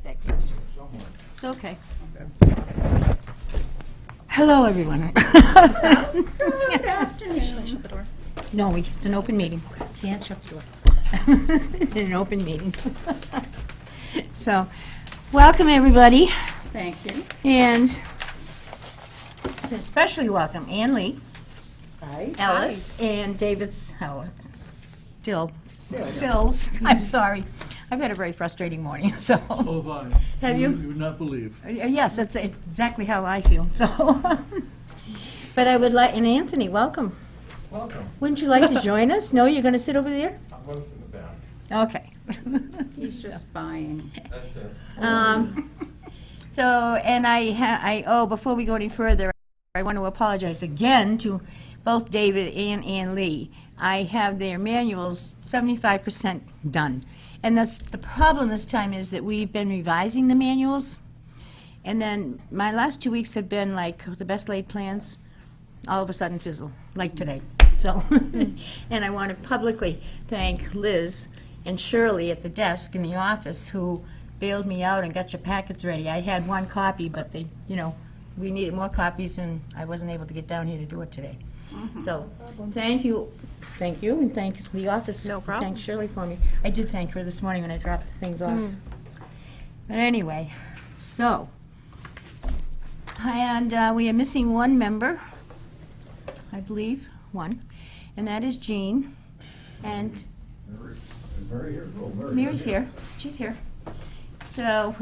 fixed. It's okay. Hello, everyone. Good afternoon. Should I shut the door? No, it's an open meeting. Can't shut the door. It's an open meeting. So, welcome, everybody, Thank you. and especially welcome Ann Lee, Hi. Alice, and David Sills. I'm sorry. I've had a very frustrating morning, so. Oh, I. Have you? You would not believe. Yes, that's exactly how I feel, so. But I would like, and Anthony, welcome. Welcome. Wouldn't you like to join us? No, you're going to sit over there? I'm going to sit in the back. Okay. He's just spying. That's it. So, and before we go any further, I want to apologize again to both David and Ann Lee. I have their manuals 75% done. And that's the problem this time is that we've been revising the manuals. And then my last 2 weeks have been like the best laid plans, all of a sudden fizzle, like today. So, and I want to publicly thank Liz and Shirley at the desk in the office who bailed me out and got your packets ready. I had one copy, but they, we needed more copies and I wasn't able to get down here to do it today. So, thank you, and thank the office. No problem. Thank Shirley for me. I did thank her this morning when I dropped things off. But anyway, so, and we are missing one member, I believe, one, and that is Jean. And Mary's here. She's here. So,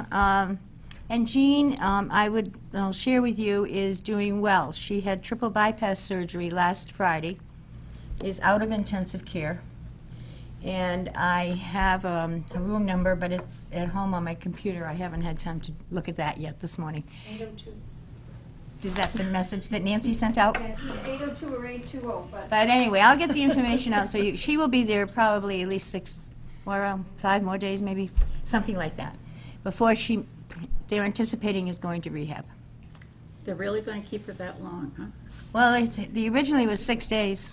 and Jean, I'll share with you, is doing well. She had triple bypass surgery last Friday, is out of intensive care. And I have a room number, but it's at home on my computer. I haven't had time to look at that yet this morning. 802. Is that the message that Nancy sent out? It's 802 or 820, but But anyway, I'll get the information out, so she will be there probably at least 6 or 5 more days, maybe, something like that, before they're anticipating is going to rehab. They're really going to keep her that long, huh? Well, the originally was 6 days,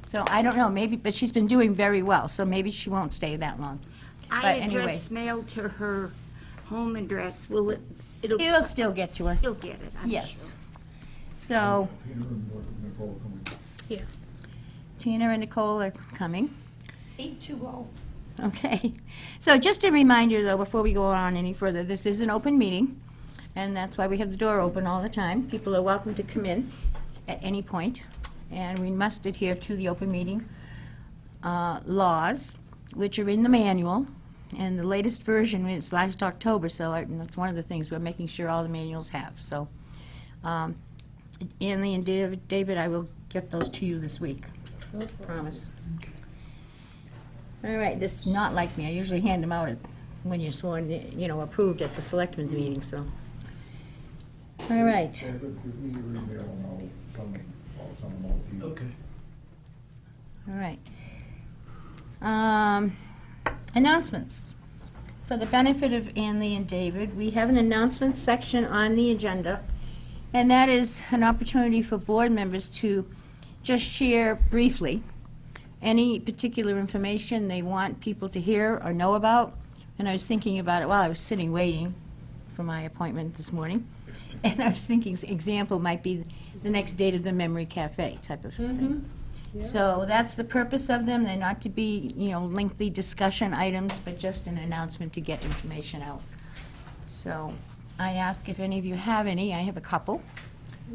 so I don't know, maybe, but she's been doing very well, so maybe she won't stay that long. I But anyway. address mailed to her home address. Will it? It'll. You'll still get to her, You'll get it. I'm yes. sure. So, Peter and Nicole coming. Yes. Tina and Nicole are coming. 820. Okay. So just a reminder, though, before we go on any further, this is an open meeting, and that's why we have the door open all the time. People are welcome to come in at any point, and we must adhere to the open meeting laws, which are in the manual, and the latest version is last October, so that's one of the things we're making sure all the manuals have. So, Ann Lee and David, I will get those to you this week. Promise. All right, this is not like me. I usually hand them out when you're sworn, approved at the selectmen's meeting, so. All right. David, give me your email and I'll send them all to you. Okay. All right. Announcements. For the benefit of Ann Lee and David, we have an announcements section on the agenda, and that is an opportunity for board members to just share briefly any particular information they want people to hear or know about. And I was thinking about it while I was sitting waiting for my appointment this morning. And I was thinking, example might be the next date of the Memory Cafe type of thing. So that's the purpose of them. They're not to be, lengthy discussion items, but just an announcement to get information out. So I ask if any of you have any. I have a couple.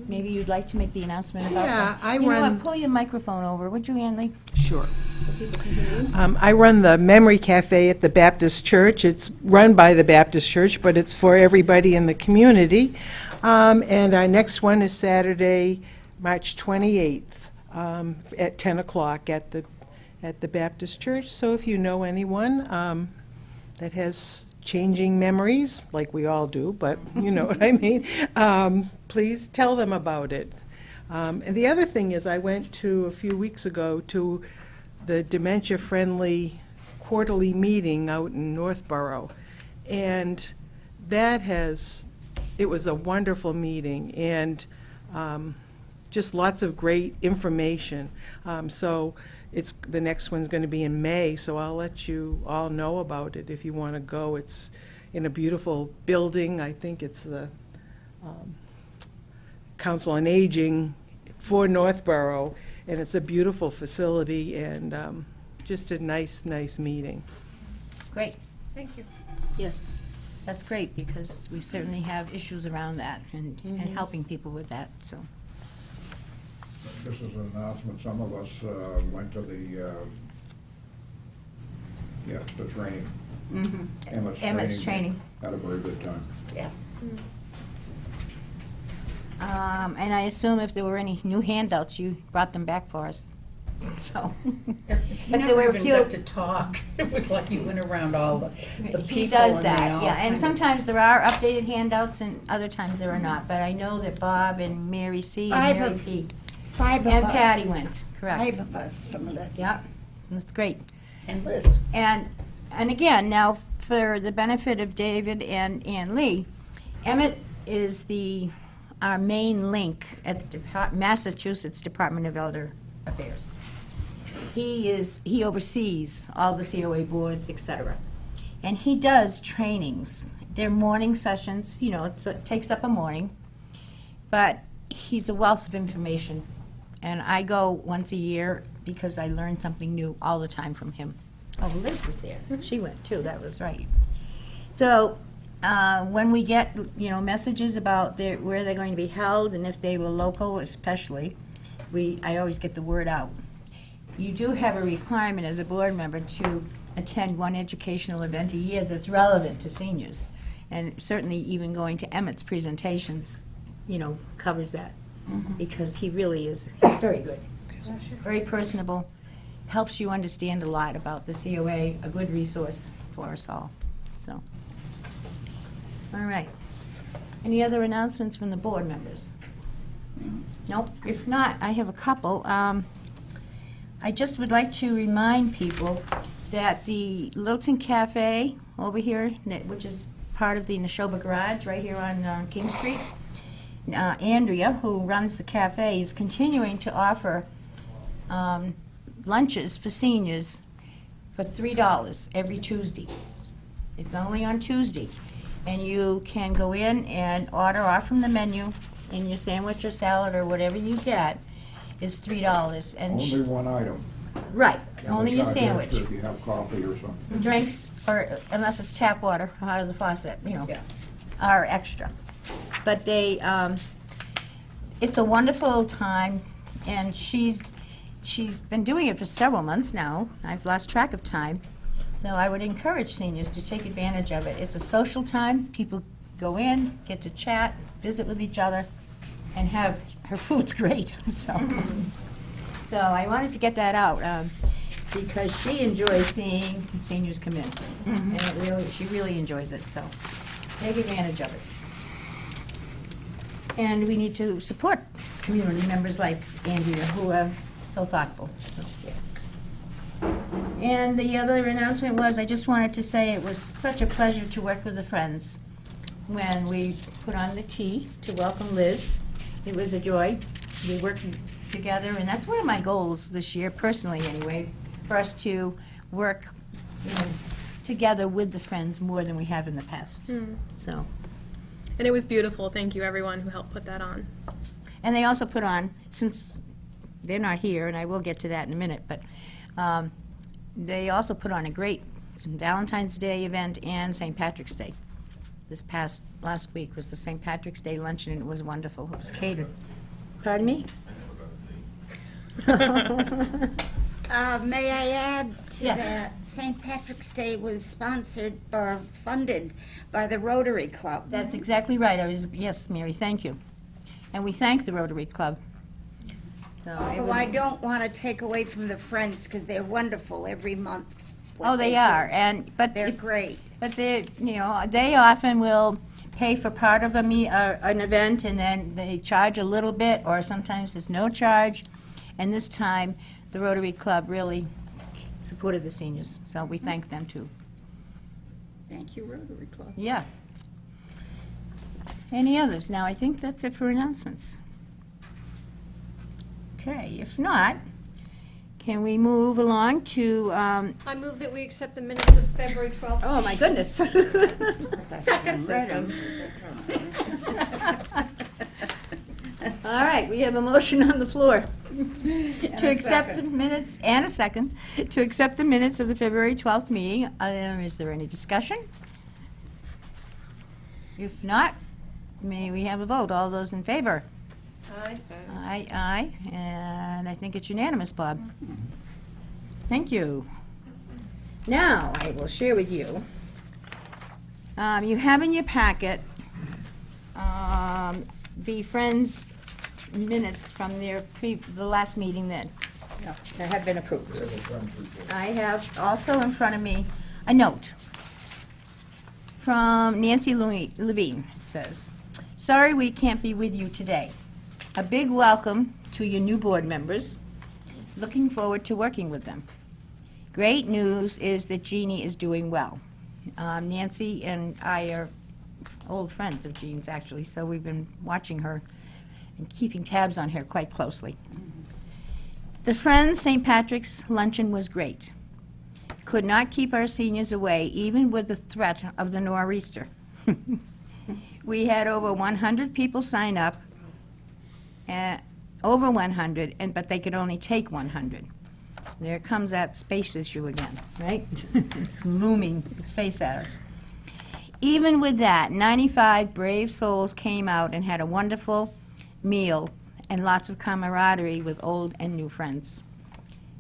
Maybe you'd like to make the announcement about them. Yeah, You know what, pull your microphone over, would you, Ann Lee? Sure. I run the Memory Cafe at the Baptist Church. It's run by the Baptist Church, but it's for everybody in the community. And our next one is Saturday, March 28th, at 10 o'clock at the Baptist Church. So if you know anyone that has changing memories, like we all do, but you know what I mean, please tell them about it. And the other thing is, I went a few weeks ago to the dementia-friendly quarterly meeting out in Northborough, and it was a wonderful meeting, and just lots of great information. So the next one's going to be in May, so I'll let you all know about it if you want to go. It's in a beautiful building. I think it's the Council on Aging for Northborough, and it's a beautiful facility, and just a nice meeting. Great. Thank you. Yes, that's great, because we certainly have issues around that and helping people with that, so. This is an announcement, some of us went to the training. Emmett's training. Had a very good time. Yes. And I assume if there were any new handouts, you brought them back for us, so. He But there never were a even few- got to talk. It was like you went around all the people. He does and they that, all yeah, kind and of- sometimes there are updated handouts and other times there are not, but I know that Bob and Mary C. and Five Mary of- P. 5 of us. and Patty went, correct. 5 of us from the, Yep, that's great. And Liz. And again, now, for the benefit of David and Ann Lee, Emmett is our main link at the Massachusetts Department of Elder Affairs. He oversees all the COA boards, et cetera. And he does trainings. They're morning sessions, so it takes up a morning. But he's a wealth of information. And I go once a year because I learn something new all the time from him. Oh, Liz was there. She went too, that was right. So, when we get, messages about where they're going to be held, and if they were local especially, I always get the word out. You do have a requirement as a board member to attend one educational event a year that's relevant to seniors. And certainly even going to Emmett's presentations, covers that. Because he really is, he's very good. Very personable, helps you understand a lot about the COA, a good resource for us all, so. All right. Any other announcements from the board members? Nope. If not, I have a couple. I just would like to remind people that the Littleton Cafe over here, which is part of the Neshoba Garage right here on King Street, Andrea, who runs the cafe, is continuing to offer lunches for seniors for $3 every Tuesday. It's only on Tuesday. And you can go in and order off from the menu, and your sandwich or salad or whatever you get is $3. And Only one item. right, And only they your charge sandwich. extra if you have coffee or something. Drinks, or unless it's tap water out of the faucet, Yeah. are extra. But it's a wonderful time, and she's been doing it for several months now. I've lost track of time. So I would encourage seniors to take advantage of it. It's a social time. People go in, get to chat, visit with each other, and her food's great, so. So I wanted to get that out, because she enjoys seeing seniors come in. And she really enjoys it, so take advantage of it. And we need to support community members like Andrea, who are so thoughtful. So, yes. And the other announcement was, I just wanted to say it was such a pleasure to work with the Friends when we put on the tea to welcome Liz. It was a joy. We worked together, and that's one of my goals this year, personally anyway, for us to work together with the Friends more than we have in the past. So. And it was beautiful. Thank you, everyone who helped put that on. And they also put on, since they're not here, and I will get to that in a minute, but they also put on a great Valentine's Day event and St. Patrick's Day. Last week was the St. Patrick's Day luncheon, and it was wonderful. It was catered. Pardon me? may I add to Yes. that, St. Patrick's Day was sponsored or funded by the Rotary Club. That's exactly right. Yes, Mary, thank you. And we thank the Rotary Club. So it Although was- I don't want to take away from the Friends, because they're wonderful every month. what Oh, they do. are, but They're great. But they often will pay for part of an event, and then they charge a little bit, or sometimes there's no charge. And this time, the Rotary Club really supported the seniors, so we thank them too. Thank you, Rotary Club. Yeah. Any others? Now, I think that's it for announcements. Okay, if not, Can we move along to, I move that we accept the minutes of February 12th. oh, my goodness. Second. Read 'em. All right, we have a motion on the floor to accept the minutes, and a second, to accept the minutes of the February 12th meeting. Is there any discussion? If not, may we have a vote? All those in favor? Aye. Aye, and I think it's unanimous, Bob. Thank you. Now, I will share with you. You have in your packet the Friends minutes from the last meeting that have been approved. I have also in front of me a note from Nancy Levine. It says, "Sorry we can't be with you today. A big welcome to your new board members. Looking forward to working with them. Great news is that Jeannie is doing well." Nancy and I are old friends of Jean's, actually, so we've been watching her and keeping tabs on her quite closely. The Friends St. Patrick's luncheon was great. Could not keep our seniors away, even with the threat of the nor'easter. We had over 100 people sign up, over 100, but they could only take 100. There comes that space issue again, right? It's looming its face at us. Even with that, 95 brave souls came out and had a wonderful meal and lots of camaraderie with old and new friends.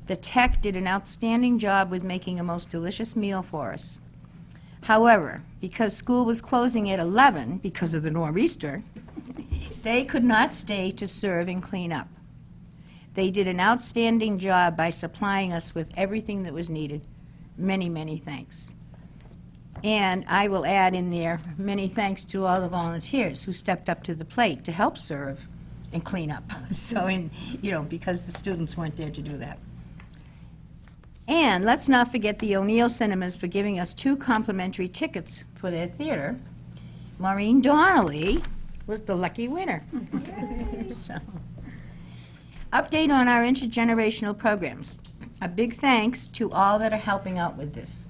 The tech did an outstanding job with making a most delicious meal for us. However, because school was closing at 11 because of the nor'easter, they could not stay to serve and clean up. They did an outstanding job by supplying us with everything that was needed. Many, many thanks. And I will add in there, many thanks to all the volunteers who stepped up to the plate to help serve and clean up. So, because the students weren't there to do that. And let's not forget the O'Neill Cinemas for giving us 2 complimentary tickets for their theater. Maureen Donnelly was the lucky winner. So, update on our intergenerational programs. A big thanks to all that are helping out with this.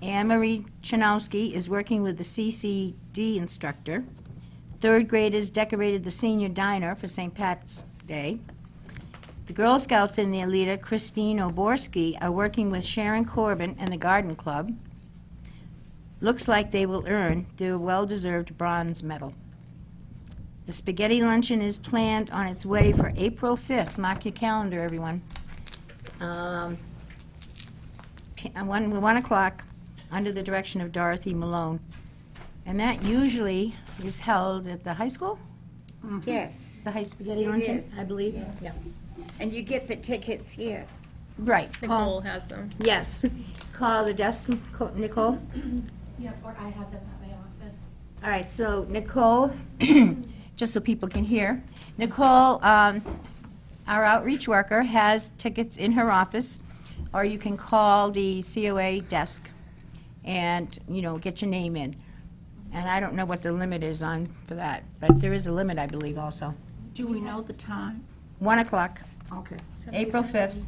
Anne Marie Chanowski is working with the CCD instructor. 3rd graders decorated the senior diner for St. Pat's Day. The Girl Scouts and their leader, Christine Oborski, are working with Sharon Corbin and the Garden Club. Looks like they will earn their well-deserved bronze medal. The spaghetti luncheon is planned on its way for April 5th. Mark your calendar, everyone. 1 o'clock, under the direction of Dorothy Malone. And that usually is held at the high school? Yes. The high spaghetti It luncheon, is, I believe? yes. Yeah. And you get the tickets here. Right. Nicole has them. Yes. Call the desk, Nicole. Yeah, or I have them at my office. All right, so Nicole, just so people can hear, Nicole, our outreach worker, has tickets in her office, or you can call the COA desk and, get your name in. And I don't know what the limit is on for that, but there is a limit, I believe, also. Do we know the time? 1 o'clock, Okay. April 5th.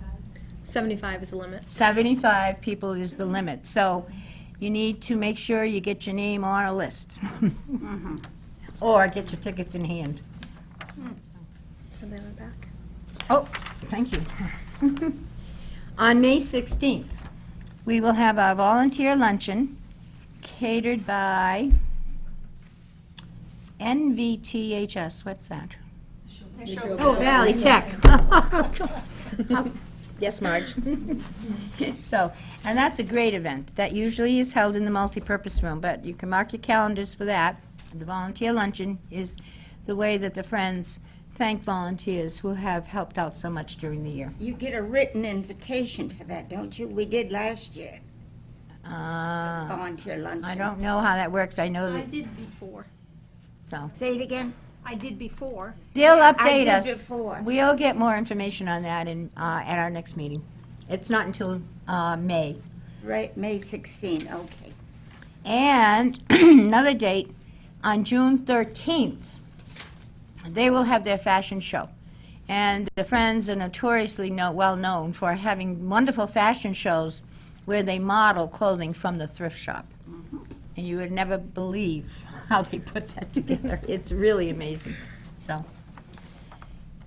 75 is the limit. 75 people is the limit, so you need to make sure you get your name on a list. Or get your tickets in hand. Something on the back. Oh, thank you. On May 16th, we will have a volunteer luncheon catered by NVTHS. What's that? Oh, Valley Tech. Yes, Marge. So, and that's a great event. That usually is held in the multipurpose room, but you can mark your calendars for that. The volunteer luncheon is the way that the Friends thank volunteers who have helped out so much during the year. You get a written invitation for that, don't you? We did last year, volunteer luncheon. I don't know how that works. I know I that, did before. so. Say it again? I did before. They'll I update did us. before. We'll get more information on that at our next meeting. It's not until May. Right, May 16, okay. And another date, on June 13th, they will have their fashion show. And the Friends are notoriously well known for having wonderful fashion shows where they model clothing from the thrift shop. And you would never believe how they put that together. It's really amazing. So,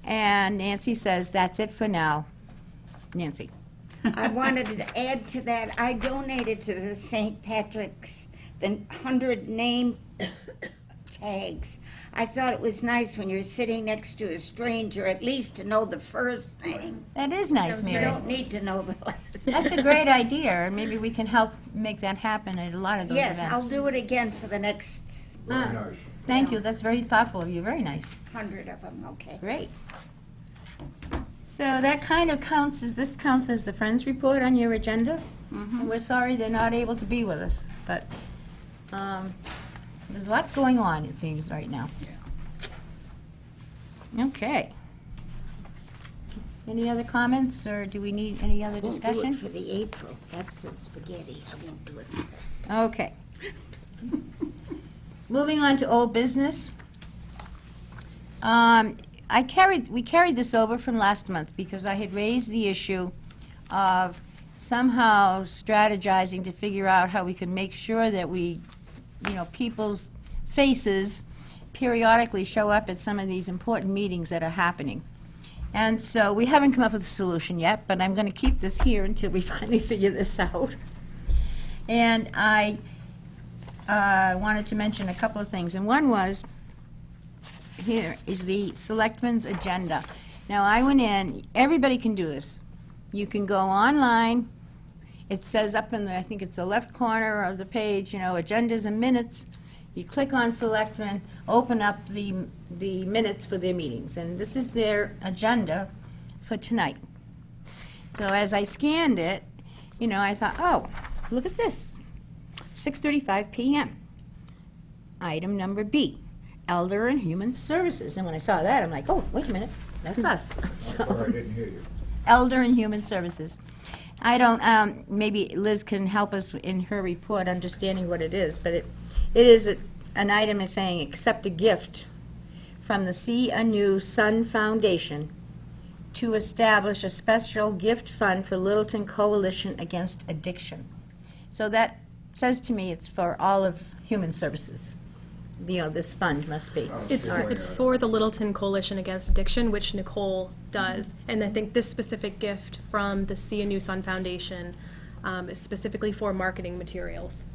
and Nancy says, that's it for now. Nancy. I wanted to add to that, I donated to the St. Patrick's, the 100 name tags. I thought it was nice when you're sitting next to a stranger, at least to know the first name. That is nice, You Mary. don't need to know the last. That's a great idea, and maybe we can help make that happen at a lot of those Yes, events. I'll do it again for the next Very nice. Thank you, that's very thoughtful of you, very nice. 100 of them, okay. Great. So that kind of counts as the Friends report on your agenda. And we're sorry they're not able to be with us, but there's lots going on, it seems, right now. Okay. Any other comments, or do we need any other Won't do discussion? it for the April, that's the spaghetti, I won't do it for that. Okay. Moving on to old business. We carried this over from last month because I had raised the issue of somehow strategizing to figure out how we could make sure that we, people's faces periodically show up at some of these important meetings that are happening. And so we haven't come up with a solution yet, but I'm going to keep this here until we finally figure this out. And I wanted to mention a couple of things, and one was, here is the Selectmen's agenda. Now, I went in, everybody can do this. You can go online, it says up in the, I think it's the left corner of the page, agendas and minutes. You click on Selectmen, open up the minutes for their meetings, and this is their agenda for tonight. So as I scanned it, I thought, oh, look at this. 6:35 p.m. Item number B, Elder and Human Services. And when I saw that, I'm like, oh, wait a minute, that's us. Sorry, I So, didn't hear you. Elder and Human Services. I don't, maybe Liz can help us in her report understanding what it is, but it is an item is saying, accept a gift from the See a New Sun Foundation to establish a special gift fund for Littleton Coalition Against Addiction. So that says to me it's for all of Human Services. This fund must be. It's for the Littleton Coalition Against Addiction, which Nicole does. And I think this specific gift from the See a New Sun Foundation is specifically for marketing materials.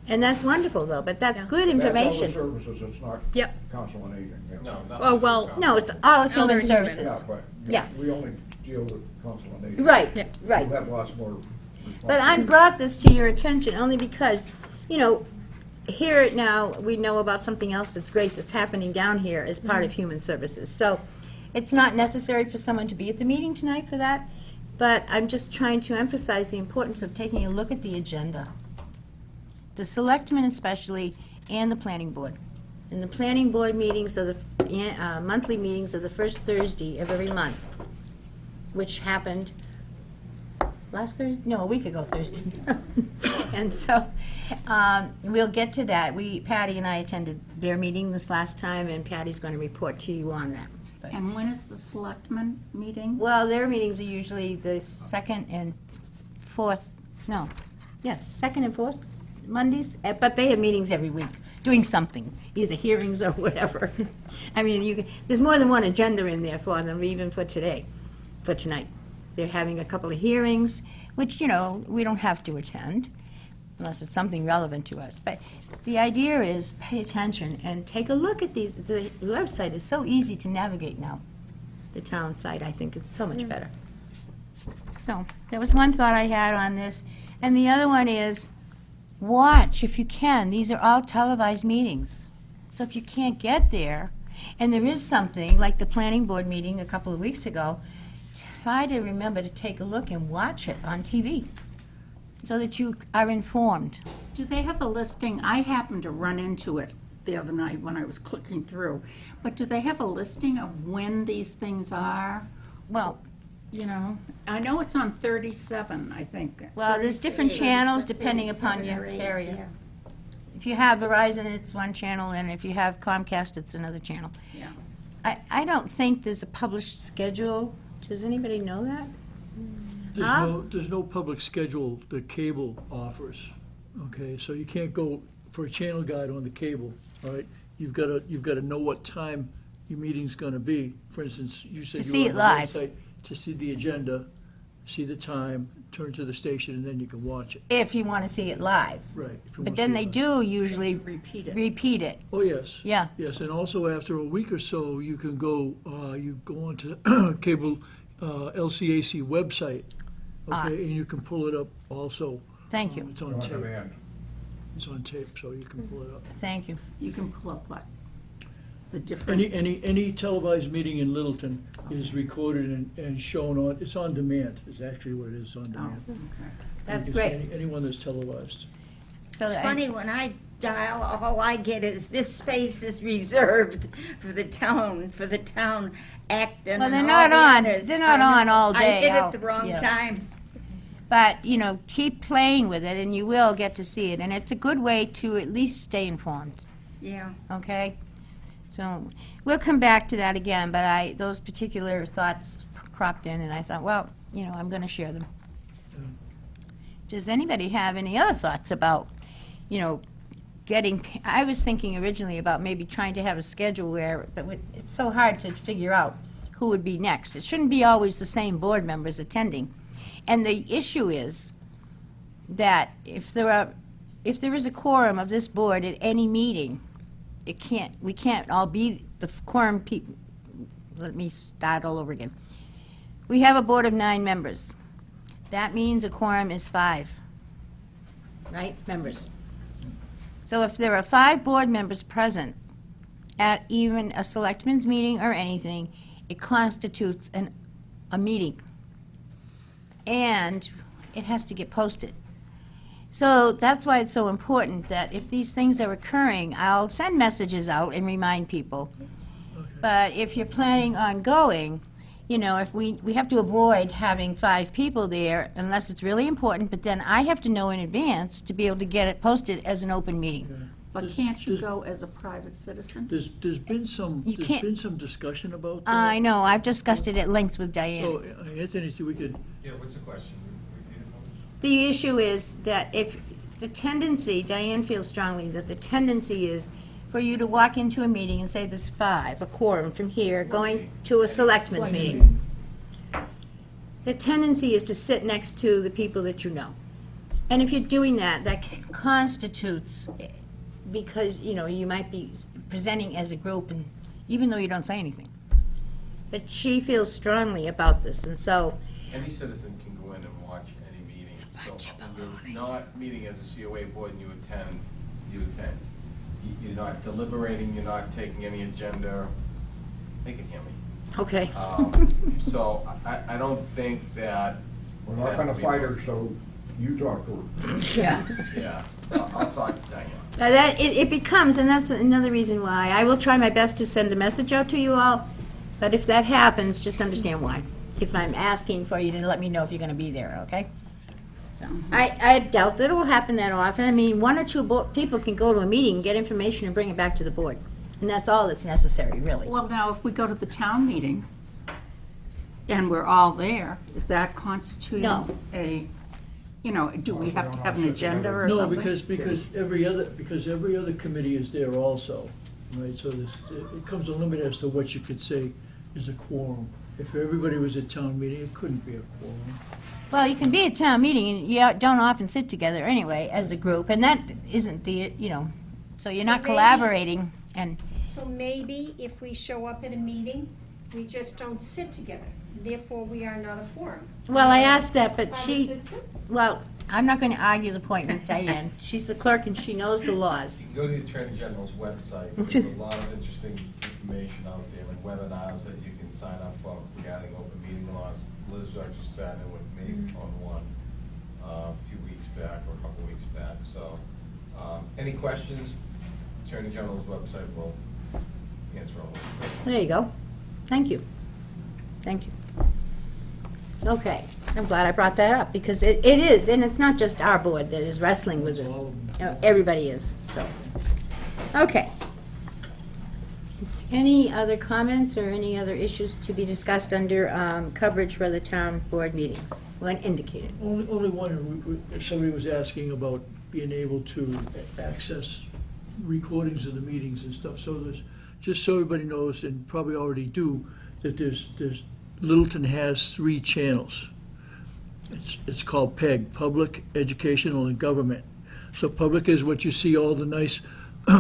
And that's wonderful, though, but that's Yeah. good That's all the information. services, it's not Yep. council on aging. Yeah. No, not. Oh, well, No, it's all of Elder Human and Human. Services. Yeah, but Yeah. we only deal with council on aging. Right, Yeah. right. You have lots more But I responsibility. brought this to your attention only because, here now, we know about something else that's great that's happening down here as part of Human Services. So it's not necessary for someone to be at the meeting tonight for that, but I'm just trying to emphasize the importance of taking a look at the agenda. The selectmen especially, and the planning board. And the planning board meetings are the monthly meetings are the first Thursday of every month, which happened last Thursday? No, a week ago Thursday. And so we'll get to that. Patty and I attended their meeting this last time, and Patty's going to report to you on that. But- And when is the selectmen meeting? Well, their meetings are usually the second and fourth, second and fourth Mondays, but they have meetings every week, doing something, either hearings or whatever. I mean, there's more than one agenda in there for them, even for tonight. They're having a couple of hearings, which, we don't have to attend unless it's something relevant to us. But the idea is pay attention and take a look at these. The website is so easy to navigate now. The town site, I think, is so much better. So that was one thought I had on this. And the other one is, watch if you can. These are all televised meetings. So if you can't get there, and there is something, like the planning board meeting a couple of weeks ago, try to remember to take a look and watch it on TV so that you are informed. Do they have a listing? I happened to run into it the other night when I was clicking through. But do they have a listing of when these things are? Well, I know it's on 37, I think. there's different channels depending upon your area. If you have Verizon, it's one channel, and if you have Comcast, it's another channel. Yeah. I don't think there's a published schedule. Does anybody know that? There's no public schedule that cable offers, okay? So you can't go for a channel guide on the cable, all right? You've got to know what time your meeting's gonna be. For instance, you said To you see were it on live. the website to see the agenda, see the time, turn to the station, and then you can watch it. If you want to see it live. Right. if you But wanna then see they it. do usually Repeat it. repeat it. Oh, yes. Yeah. Yes, and also after a week or so, you can go, you go onto cable LCAC website, Ah. okay, and you can pull it up also. Thank you, It's on On tape. demand. It's on tape, so you can pull it up. thank you. You can pull up what? The different. Any televised meeting in Littleton is recorded and shown on, it's on demand, is actually what it is, on Oh, demand. okay. That's You can see great. Anyone that's televised. So It's I- funny, when I dial, all I get is, this space is reserved for the town Acton Well, and they're all not the on- others. they're not I know. on all day. I hit Oh, it the wrong yeah. time. But, keep playing with it, and you will get to see it. And it's a good way to at least stay informed, Yeah. okay? So we'll come back to that again, but those particular thoughts cropped in, and I thought, well, I'm going to share them. Does anybody have any other thoughts about, I was thinking originally about maybe trying to have a schedule but it's so hard to figure out who would be next. It shouldn't be always the same board members attending. And the issue is that if there is a quorum of this board at any meeting, we can't all be the quorum people. Let me start all over again. We have a board of 9 members. That means a quorum is 5, right, members? So if there are 5 board members present at even a selectmen's meeting or anything, it constitutes a meeting. And it has to get posted. So that's why it's so important that if these things are occurring, I'll send messages out and remind people. But if you're planning on going, if we have to avoid having 5 people there unless it's really important, but then I have to know in advance to be able to get it posted as an open meeting. But can't you go as a private citizen? There's been some, You there's can't- been some discussion about that. I know, I've discussed it at length with Diane. So, Anthony, see, we could, Yeah, what's the question? Repeat it for me. The issue is that if the tendency, Diane feels strongly that the tendency is for you to walk into a meeting and say there's 5, a quorum from here, going to a selectmen's meeting. The tendency is to sit next to the people that you know. And if you're doing that, that constitutes, because, you might be presenting as a group, and even though you don't say anything. But she feels strongly about this, and so, Any citizen can go in and watch any meeting. So when you're not meeting as a COA board and you attend, you attend. You're not deliberating, you're not taking any agenda. They can hear me. okay. So I don't think that. We're not gonna fight her, so you talk to her. Yeah. Yeah, I'll talk to Diane. Now that, it becomes, and that's another reason why, I will try my best to send a message out to you all, but if that happens, just understand why. If I'm asking for you to let me know if you're gonna be there, okay? So, I doubt that it will happen that often. I mean, 1 or 2 people can go to a meeting, get information, and bring it back to the board. And that's all that's necessary, really. Well, now, if we go to the town meeting and we're all there, is that constituting No. a, do we have to have an No, agenda or no, something? because every other committee is there also, right? So it comes a limit as to what you could say is a quorum. If everybody was at town meeting, it couldn't be a quorum. Well, you can be at town meeting, and you don't often sit together anyway, as a group, and that isn't the, so you're not maybe- collaborating, and, So maybe if we show up at a meeting, we just don't sit together. Therefore, we are not a quorum. well, I asked that, but Private she, citizen? well, I'm not going to argue the point with Diane. She's the clerk and she knows the laws. You can go to the Attorney General's website. There's a lot of interesting information out there and webinars that you can sign up for regarding open meeting laws. Liz actually sat in with me on one a few weeks back or a couple weeks back. So, any questions, Attorney General's website will answer all those. There you go. Thank you. Thank you. Okay, I'm glad I brought that up, because it is, and it's not just our board that is wrestling with this. All of them. Everybody is, so. Okay. Any other comments or any other issues to be discussed under coverage for the town board meetings? When indicated. Only one, somebody was asking about being able to access recordings of the meetings and stuff. So there's, just so everybody knows, and probably already do, that there's Littleton has 3 channels. It's called PEG, Public, Educational, and Government. So public is what you see all the nice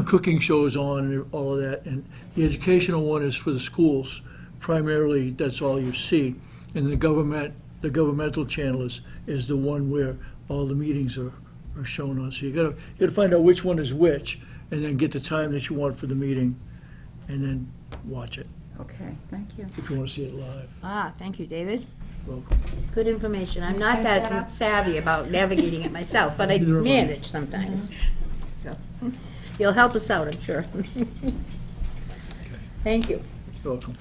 cooking shows on and all of that. And the educational one is for the schools. Primarily, that's all you see. And the governmental channel is the one where all the meetings are shown on. So you gotta find out which one is which, and then get the time that you want for the meeting, and then watch it, Okay, thank you. if you want to see it live. Thank you, David. Welcome. Good information. I'm not Type that that up. savvy about navigating it myself, but I Neither am I. manage sometimes. So, you'll help us out, I'm sure. Thank you. You're welcome.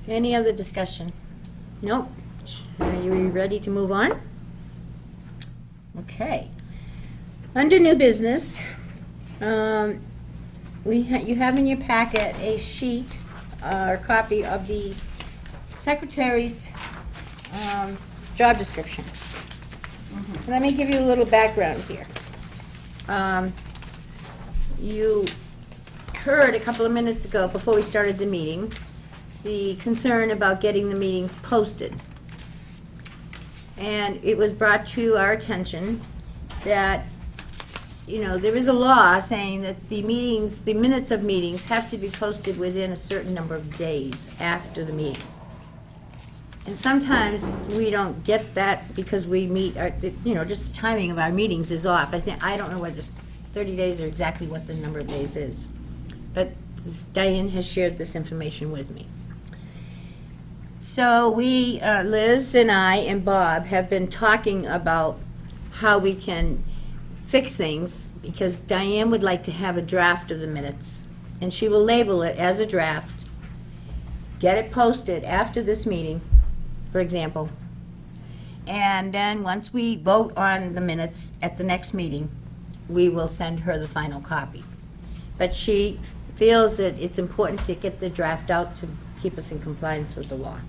Any other discussion? Nope. Are you ready to move on? Okay. Under new business, you have in your packet a sheet or copy of the secretary's job description. Let me give you a little background here. You heard a couple of minutes ago, before we started the meeting, the concern about getting the meetings posted. And it was brought to our attention that, there is a law saying that the minutes of meetings have to be posted within a certain number of days after the meeting. And sometimes we don't get that because we meet, just the timing of our meetings is off. I don't know whether 30 days or exactly what the number of days is. But Diane has shared this information with me. So we, Liz and I and Bob, have been talking about how we can fix things, because Diane would like to have a draft of the minutes, and she will label it as a draft, get it posted after this meeting, for example, and then once we vote on the minutes at the next meeting, we will send her the final copy. But she feels that it's important to get the draft out to keep us in compliance with the law.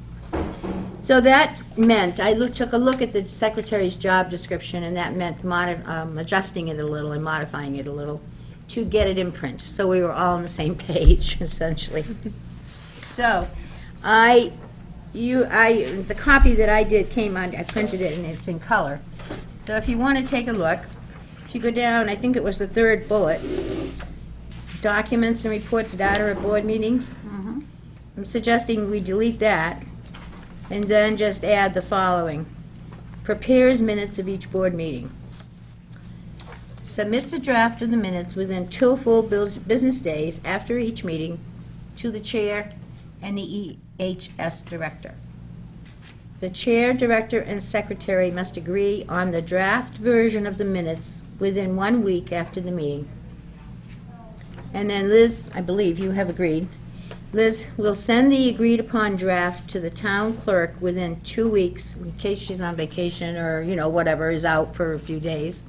So that meant, took a look at the secretary's job description, and that meant adjusting it a little and modifying it a little to get it in print. So we were all on the same page, essentially. So, the copy that I did came on, I printed it and it's in color. So if you want to take a look, if you go down, I think it was the 3rd bullet, documents and reports data at board meetings. I'm suggesting we delete that and then just add the following. Prepares minutes of each board meeting. Submits a draft of the minutes within 2 full business days after each meeting to the chair and the EHS director. The chair, director, and secretary must agree on the draft version of the minutes within 1 week after the meeting. And then Liz, I believe you have agreed, Liz will send the agreed-upon draft to the town clerk within 2 weeks, in case she's on vacation or, whatever, is out for a few days,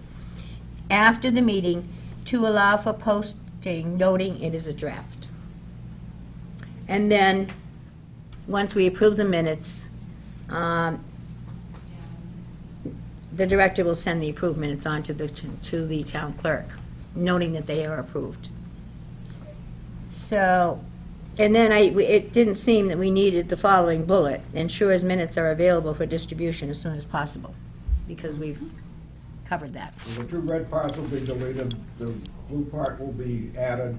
after the meeting, to allow for posting, noting it is a draft. And then, once we approve the minutes, the director will send the approved minutes on to the town clerk, noting that they are approved. So, and then it didn't seem that we needed the following bullet: ensures minutes are available for distribution as soon as possible, because we've covered that. The 2 red parts will be deleted, the blue part will be added.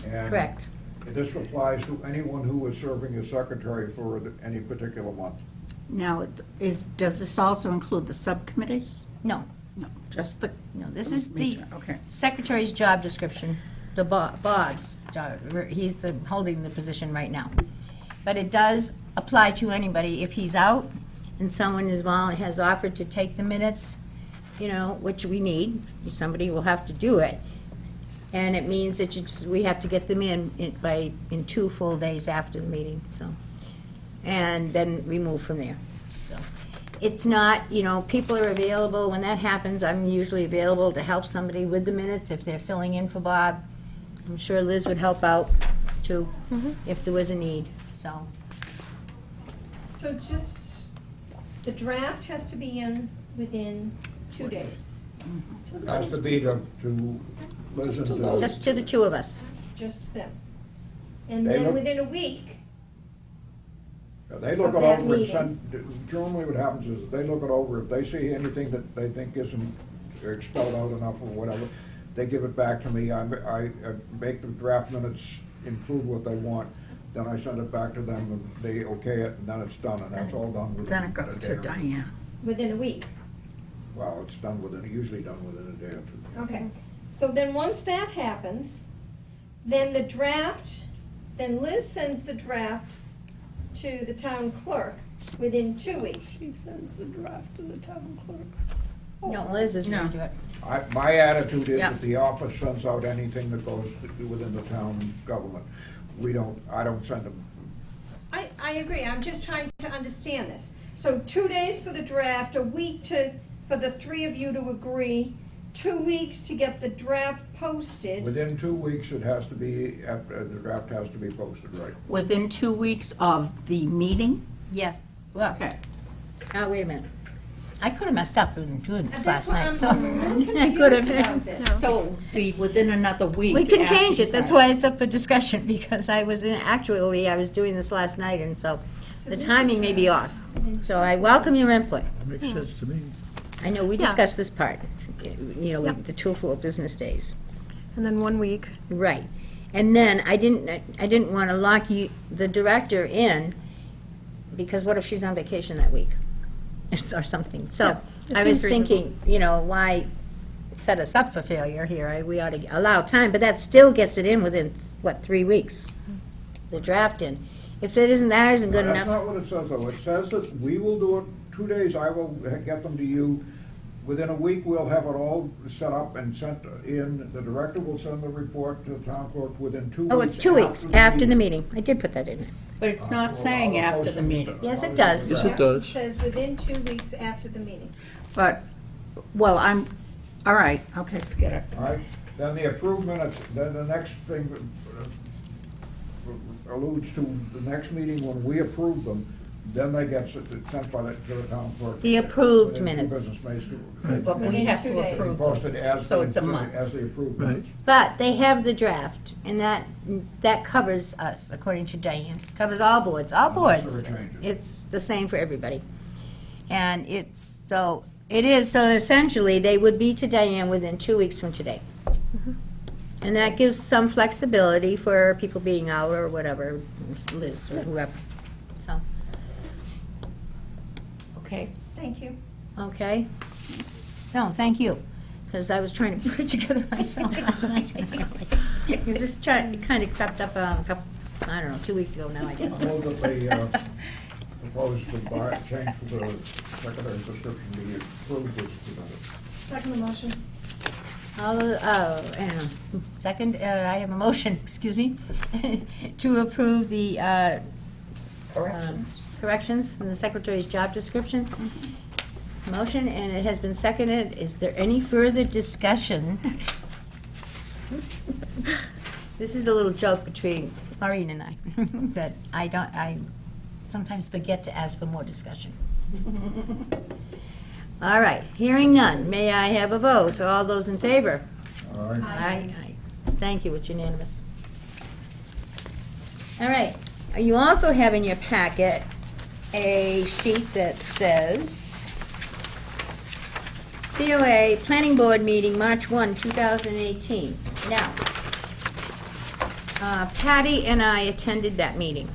And Correct. this applies to anyone who is serving as secretary for any particular month. Now, does this also include the subcommittees? No, No, just the. no, this is the Okay. secretary's job description, the Bob's job. He's holding the position right now. But it does apply to anybody. If he's out and someone has offered to take the minutes, which we need, somebody will have to do it. And it means that we have to get them in 2 full days after the meeting, so. And then we move from there, so. It's not, people are available. When that happens, I'm usually available to help somebody with the minutes if they're filling in for Bob. I'm sure Liz would help out too, if there was a need, so. So just, the draft has to be in within 2 days, Has to be to Liz and Just to the two of us. just them. And They then look- within a week, They look of it that over and meeting. send, generally what happens is they look it over, if they see anything that they think isn't spelled out enough or whatever, they give it back to me, I make the draft minutes include what they want, then I send it back to them, and they okay it, and then it's done, and that's all done within Then a it goes day to or- Diane. within a week. Well, it's done within, usually done within a day or two. Okay, so then once that happens, then the draft, then Liz sends the draft to the town clerk within 2 weeks. She sends the draft to the town clerk. No, Liz is gonna No. do it. My attitude is Yeah. that the office sends out anything that goes within the town government. I don't send them. I agree, I'm just trying to understand this. So 2 days for the draft, a week for the three of you to agree, 2 weeks to get the draft posted. Within 2 weeks, it has to be, the draft has to be posted, right? Within 2 weeks of the meeting? Yes. Well, Okay. now, wait a minute. I could have messed up in doing this That's last why night, so. I'm I could confused about have. this. So be within another week. We can after change it, the that's draft. why it's up for discussion, because I was I was doing this last night, and so the timing may be off. So I welcome your input. That makes sense to me. I know we Yeah. discussed this part, you know, Yep. the 2 full business days. And then 1 week. Right. And then I didn't want to lock the director in, because what if she's on vacation that week? Or something. So it I was seems reasonable. thinking, you know, why set us up for failure here? We ought to allow time, but that still gets it in within, 3 weeks? The draft in. If it isn't, that isn't good That's enough. not what it says, though. It says that we will do it 2 days, I will get them to you. Within a week, we'll have it all set up and sent in. The director will send the report to the town clerk within 2 weeks. Oh, it's 2 weeks after the meeting. I did put that in there. But it's not saying after the meeting. Yes, it does. Yes, it does. Says within 2 weeks after the meeting. But, well, all right, okay, forget it. All right, then the approved minutes, then the next thing alludes to the next meeting when we approve them, then they get sent by to the town clerk. The approved Within 2 minutes. business days to- But we Within have 2 to days. approve Posted them. as. So it's a month. As the approved Right. minutes. But they have the draft, and that covers us, according to Diane. Covers all boards, all Unless boards. there are changes. It's the same for everybody. And so essentially, they would be to Diane within 2 weeks from today. And that gives some flexibility for people being out or whatever, Liz or whoever. So, Okay. Thank you. okay? No, thank you, because I was trying to put it together myself last night. Because this kind of crept up a couple, I don't know, 2 weeks ago now, I guess. I move that they propose the change for the secretary's description be approved as presented. Second the motion. Second, I have a motion, excuse me, to approve the corrections in the secretary's job description. Motion, and it has been seconded. Is there any further discussion? This is a little joke between Maureen and I, that I sometimes forget to ask for more discussion. All right, hearing none, may I have a vote? All those in favor? All right. Aye. Thank you, it's unanimous. All right, you also have in your packet a sheet that says COA Planning Board Meeting, March 1, 2018. Now, Patty and I attended that meeting,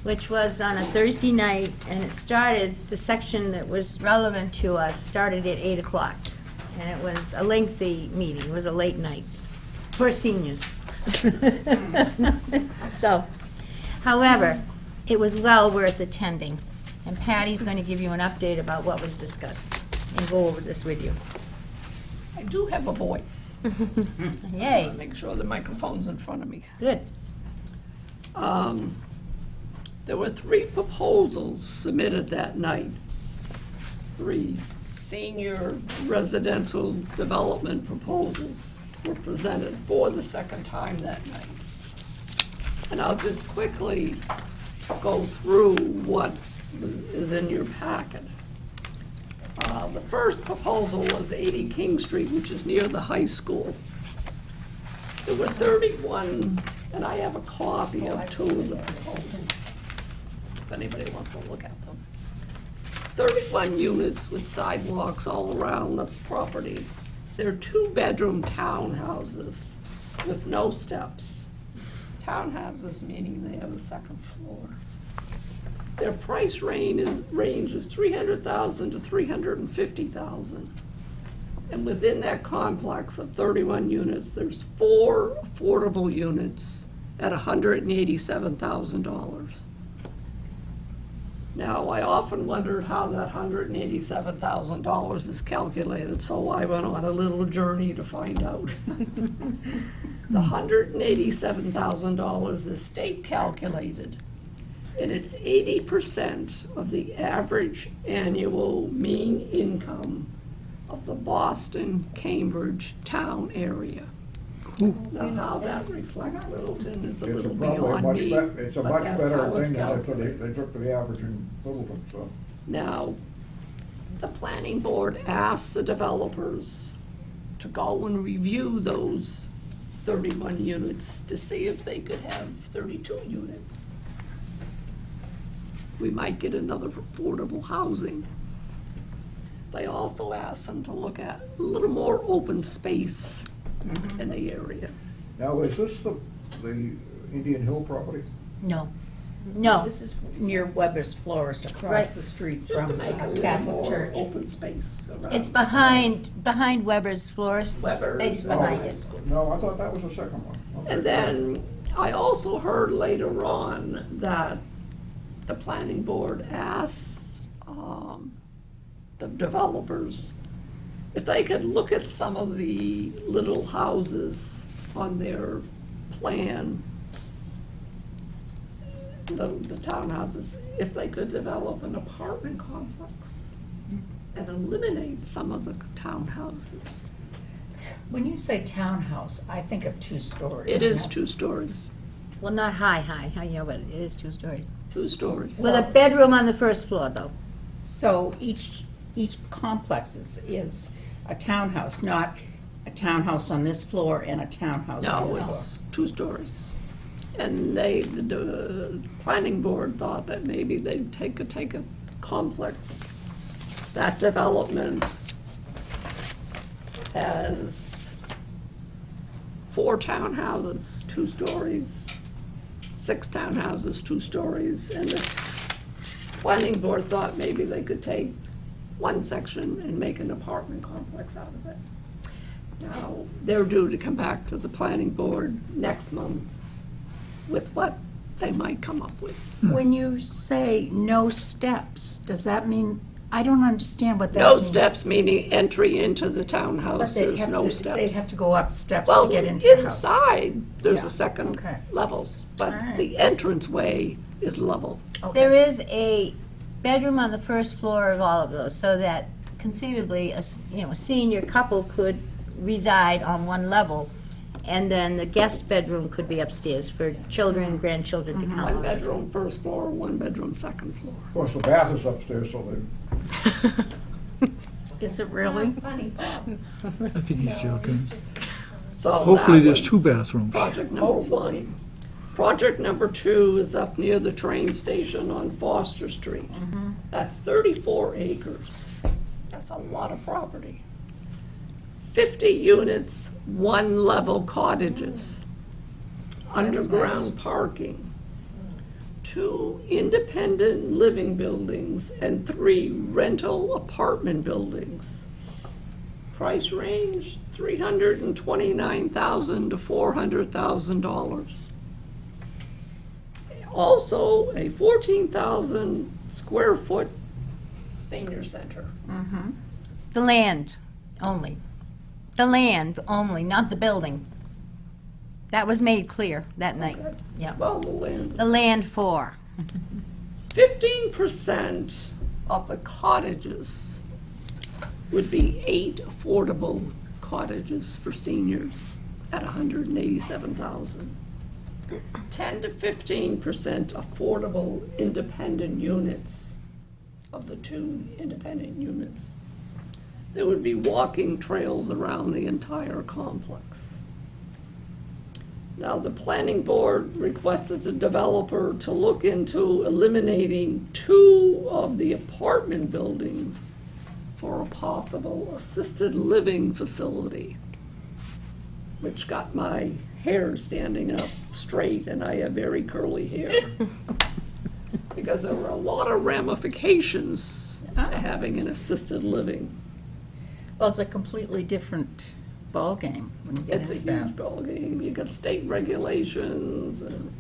which was on a Thursday night, and it started, the section that was relevant to us started at 8 o'clock. And it was a lengthy meeting, it was a late night for seniors. So, however, it was well worth attending. And Patty's going to give you an update about what was discussed and go over this with you. I do have a voice. Yay, Make sure the microphone's in front of me. good. There were 3 proposals submitted that night. 3 senior residential development proposals. were presented for the second time that night. And I'll just quickly go through what is in your packet. The first proposal was 80 King Street, which is near the high school. There were 31, and I have a copy of two of the proposals, if anybody wants to look at them. 31 units with sidewalks all around the property. They're two-bedroom townhouses with no steps. Townhouses meaning they have a second floor. Their price range is $300,000 to $350,000. And within that complex of 31 units, there's 4 affordable units at $187,000. Now, I often wondered how that $187,000 is calculated, so I went on a little journey to find out. The $187,000 is state calculated, and it's 80% of the average annual mean income of the Boston, Cambridge town area. Now, how that reflects Littleton is a It's little probably beyond much me, bet- It's a but much that's better how it's thing than calculated. they took the average in Littleton, so. Now, the planning board asked the developers to go and review those 31 units to see if they could have 32 units. We might get another affordable housing. They also asked them to look at a little more open space in the area. Now, is this the Indian Hill property? No. No. This is near Weber's Florist, across Right. the street Just to from make a little Catholic more Church. open space around. It's behind Weber's Florist. Weber's, Space behind oh. it. No, I thought that was the second one. Okay. And then I also heard later on that the planning board asked the developers if they could look at some of the little houses on their plan, the townhouses, if they could develop an apartment complex and eliminate some of the townhouses. When you say townhouse, I think of 2 stories. It is 2 stories, Well, not high, yeah, but it is 2 stories. 2 stories. With a bedroom on the first floor, though. So each complex is a townhouse, not a townhouse on this floor and a townhouse on No, this floor. it's 2 stories. And the planning board thought that maybe they'd take a complex, that development has 4 townhouses, 2 stories, 6 townhouses, 2 stories, and the planning board thought maybe they could take one section and make an apartment complex out of it. Now, they're due to come back to the planning board next month with what they might come up with. When you say no steps, does that mean, I don't understand what that No means. steps, meaning entry into the But townhouse, they'd there's have no to, steps. they'd have to go up steps Well, to get into the house. inside, there's Yeah, a second okay. levels, but All right. the entranceway is level. Okay. There is a bedroom on the first floor of all of those, so that conceivably, a senior couple could reside on one level, and then the guest bedroom could be upstairs for children, grandchildren to come. 1 bedroom first floor, 1 bedroom second floor. Of course, the bath is upstairs, so they, Is it really? Funny, Bob. I think he's joking. So Hopefully that there's was 2 bathrooms. Project number 1. Project number 2 is up near the train station on Foster Street. That's 34 acres. That's a lot of property. 50 units, 1-level cottages, underground parking, 2 independent living buildings, and 3 rental apartment buildings. Price range, $329,000 to $400,000. Also, a 14,000 square foot senior center. The land only. The land only, not the building. That was made clear that night. Yeah. Well, the land The land for. 15% of the cottages would be 8 affordable cottages for seniors at 187,000. 10 to 15% affordable independent units of the 2 independent units. There would be walking trails around the entire complex. Now, the planning board requested the developer to look into eliminating 2 of the apartment buildings for a possible assisted living facility, which got my hair standing up straight, and I have very curly hair. Because there were a lot of ramifications to having an assisted living. Well, it's a completely different ballgame when you get It's a into that. huge ballgame. You got state regulations, and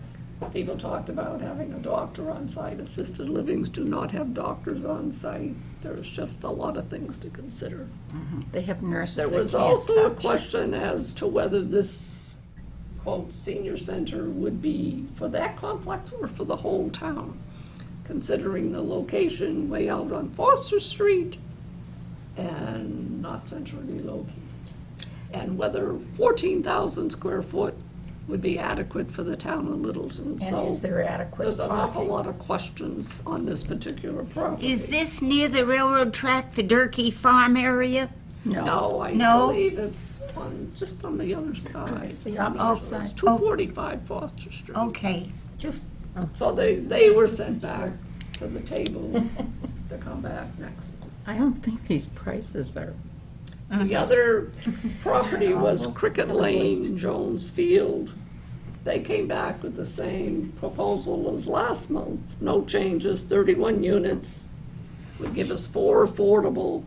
people talked about having a doctor on site. Assisted livings do not have doctors on site. There's just a lot of things to consider. They have nurses There that was can't also a touch. question as to whether this, quote, senior center would be for that complex or for the whole town, considering the location way out on Foster Street and not centrally located. And whether 14,000 square foot would be adequate for the town of Littleton. And So is there adequate there's an awful parking? lot of questions on this particular property. Is this near the railroad track, the Durkee Farm area? No, I No? believe it's on, just on the other side. It's the opposite It's side. 245 Foster Street. Okay. So they were sent back to the table to come back next. I don't think these prices are. The other property was Cricket Lane, Jones Field. They came back with the same proposal as last month, no changes, 31 units, would give us 4 affordable,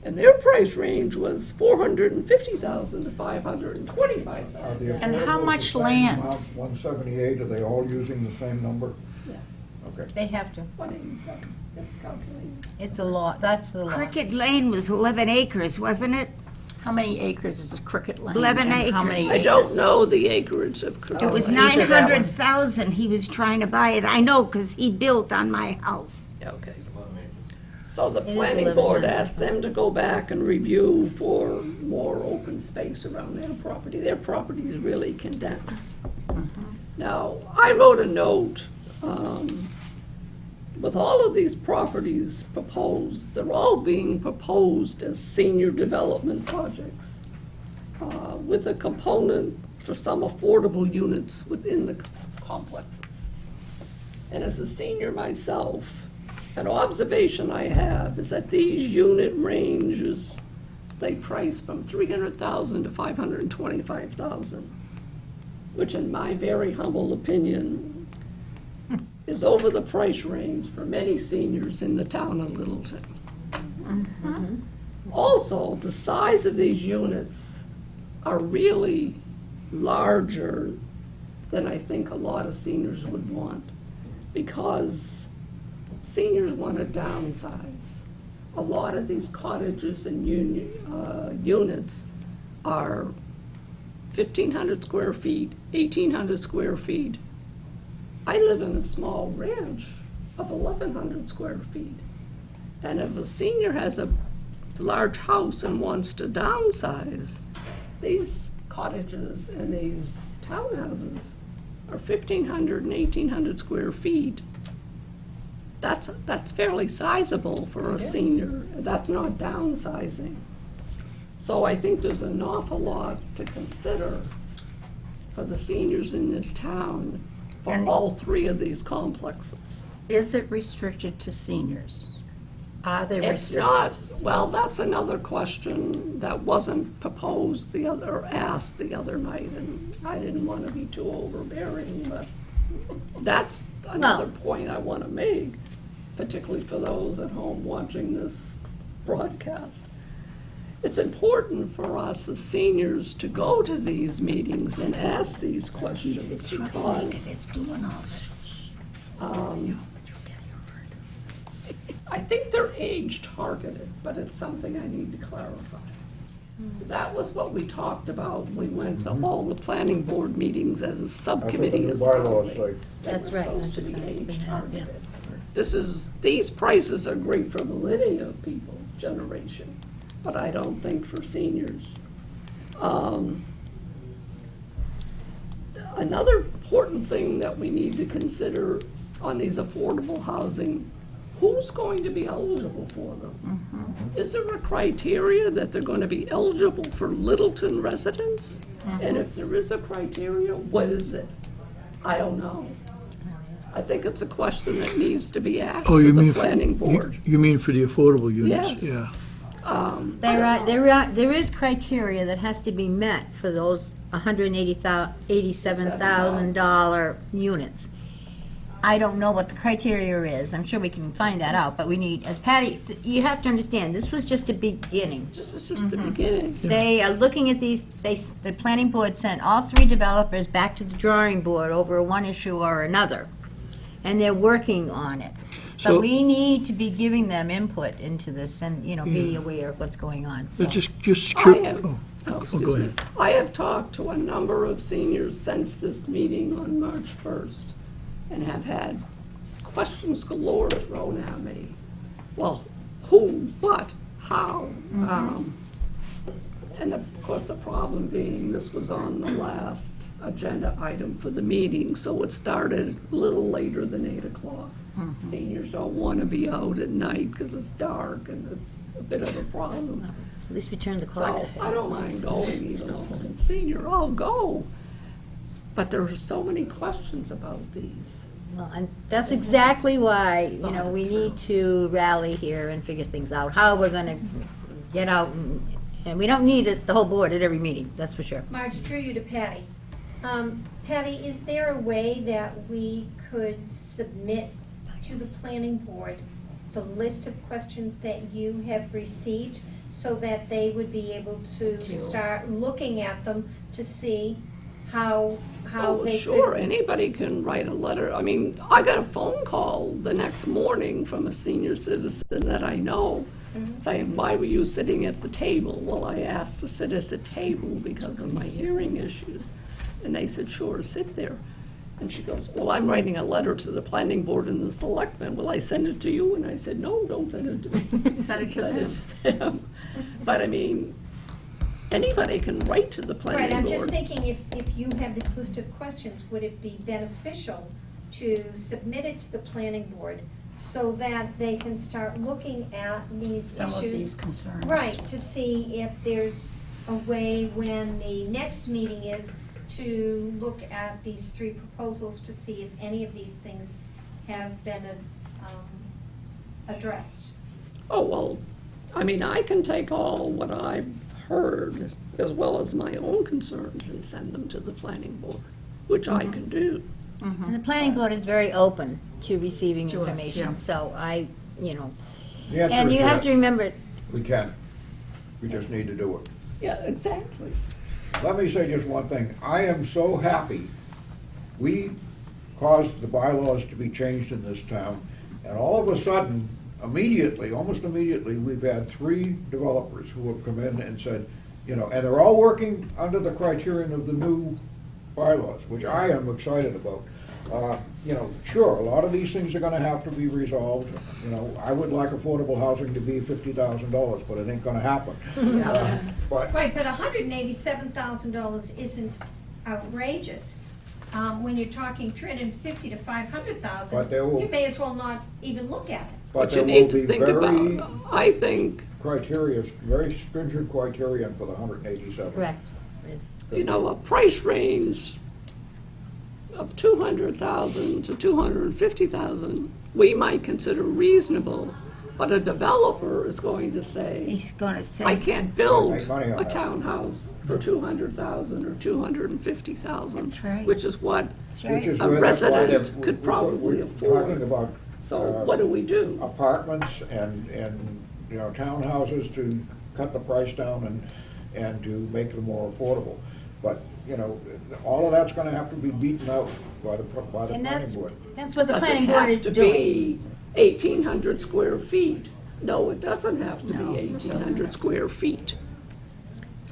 and their price range was 450,000 to 525,000. Are the And how affordable much the same land? amount, 178, are they all using the same number? Yes, Okay. They have to. 187, it's calculated. It's a lot, that's the law. Cricket Lane was 11 acres, wasn't it? How many acres is a Cricket Lane? 11 and how many acres. I don't acres? know the acreage of Cricket It was Lane. neither that one. 900,000 he was trying to buy it. I know, because he built on my house. Yeah, okay. So the It is planning 11 board acres. asked them to go back and review for more open space around their property. Their property is really condensed. Now, I wrote a note, with all of these properties proposed, they're all being proposed as senior development projects, with a component for some affordable units within the complexes. And as a senior myself, an observation I have is that these unit ranges, they price from 300,000 to 525,000, which in my very humble opinion is over the price range for many seniors in the town of Littleton. Also, the size of these units are really larger than I think a lot of seniors would want, because seniors want to downsize. A lot of these cottages and units are 1,500 square feet, 1,800 square feet. I live in a small ranch of 1,100 square feet. And if a senior has a large house and wants to downsize, these cottages and these townhouses are 1,500 and 1,800 square feet. That's fairly sizable for a senior. That's not downsizing. So I think there's an awful lot to consider for the seniors in this town for all 3 of these complexes. Is it restricted to seniors? Are they It's restricted not, to seniors? well, that's another question that wasn't proposed or asked the other night, and I didn't want to be too overbearing, but that's another point I want to make, particularly for those at home watching this broadcast. It's important for us as seniors to go to these meetings and ask these questions, because It's doing all this. I think they're age targeted, but it's something I need to clarify. That was what we talked about. We went to all the planning board meetings as a subcommittee. That's what the new bylaws as say. housing. They That's were right. I supposed was to just be gonna age bring that up, yeah. targeted. These prices are great for millennial people, generation, but I don't think for seniors. Another important thing that we need to consider on these affordable housing, who's going to be eligible for them? Is there a criteria that they're going to be eligible for Littleton residents? And if there is a criteria, what is it? I don't know. I think it's a question that needs to be asked Oh, to you the mean, planning board. you mean for the affordable units? Yes. Yeah. There is criteria that has to be met for those $187,000 units. I don't know what the criteria is, I'm sure we can find that out, but we need, as Patty, you have to understand, this was just a beginning. This is just the beginning. They are looking at these, the planning board sent all three developers back to the drawing board over one issue or another, and they're working on it. So- But we need to be giving them input into this and, be aware of what's going on, so. So just, I have, oh, oh, go excuse me. ahead. I have talked to a number of seniors since this meeting on March 1st and have had questions galore thrown at me. Well, who, what, how? And of course, the problem being, this was on the last agenda item for the meeting, so it started a little later than 8 o'clock. Seniors don't want to be out at night because it's dark and it's a bit of a problem. At least we turned the clocks So ahead. I don't mind going, even though I'm a senior, I'll go. But there are so many questions about these. Well, and that's exactly why, we need to rally here and figure things out, how we're gonna get out, and we don't need the whole board at every meeting, that's for sure. Marge, through you to Patty. Patty, is there a way that we could submit to the planning board the list of questions that you have received so that they would be able to start looking at them to see how Oh, they sure, could? anybody can write a letter. I mean, I got a phone call the next morning from a senior citizen that I know saying, why were you sitting at the table? Well, I asked to sit at the table because of my hearing issues. And they said, sure, sit there. And she goes, well, I'm writing a letter to the planning board and the selectmen. Will I send it to you? And I said, no, don't send it to me. Send it to Send it to them. But I mean, anybody can write to the planning Right, board. I'm just thinking if you have this list of questions, would it be beneficial to submit it to the planning board so that they can start looking at these Some of these issues? concerns. Right, to see if there's a way when the next meeting is to look at these three proposals to see if any of these things have been addressed. Oh, well, I mean, I can take all what I've heard, as well as my own concerns, and send them to the planning board, which I can do. And the planning board is very open to receiving To us, information, yeah. so The answer and is you have to yes, remember, we can. We just need to do it. Yeah, exactly. Let me say just one thing. I am so happy. We caused the bylaws to be changed in this town, and all of a sudden, immediately, almost immediately, we've had 3 developers who have come in and said, and they're all working under the criterion of the new bylaws, which I am excited about. Sure, a lot of these things are gonna have to be resolved. I would like affordable housing to be $50,000, but it ain't gonna happen. But Right, but $187,000 isn't outrageous. When you're talking 350 to 500,000, But there will- you may as well not even look at it. But But you there will need to be think very about, I think, very stringent criterion for the 187. correct, is- a price range of 200,000 to 250,000, we might consider reasonable, but a developer is going to say, He's gonna say. I can't build Make money on a that. townhouse for 200,000 or 250,000. That's right. Which is what, That's Which right. is A where that's why resident they're- could probably we're afford. Talking about. so what do we do? Apartments and townhouses to cut the price down and to make them more affordable. But, all of that's gonna have to be beaten out by the and planning that's, board. that's what the Does it planning board have is to doing. be 1,800 square feet? No, it doesn't have to be 1,800 square feet.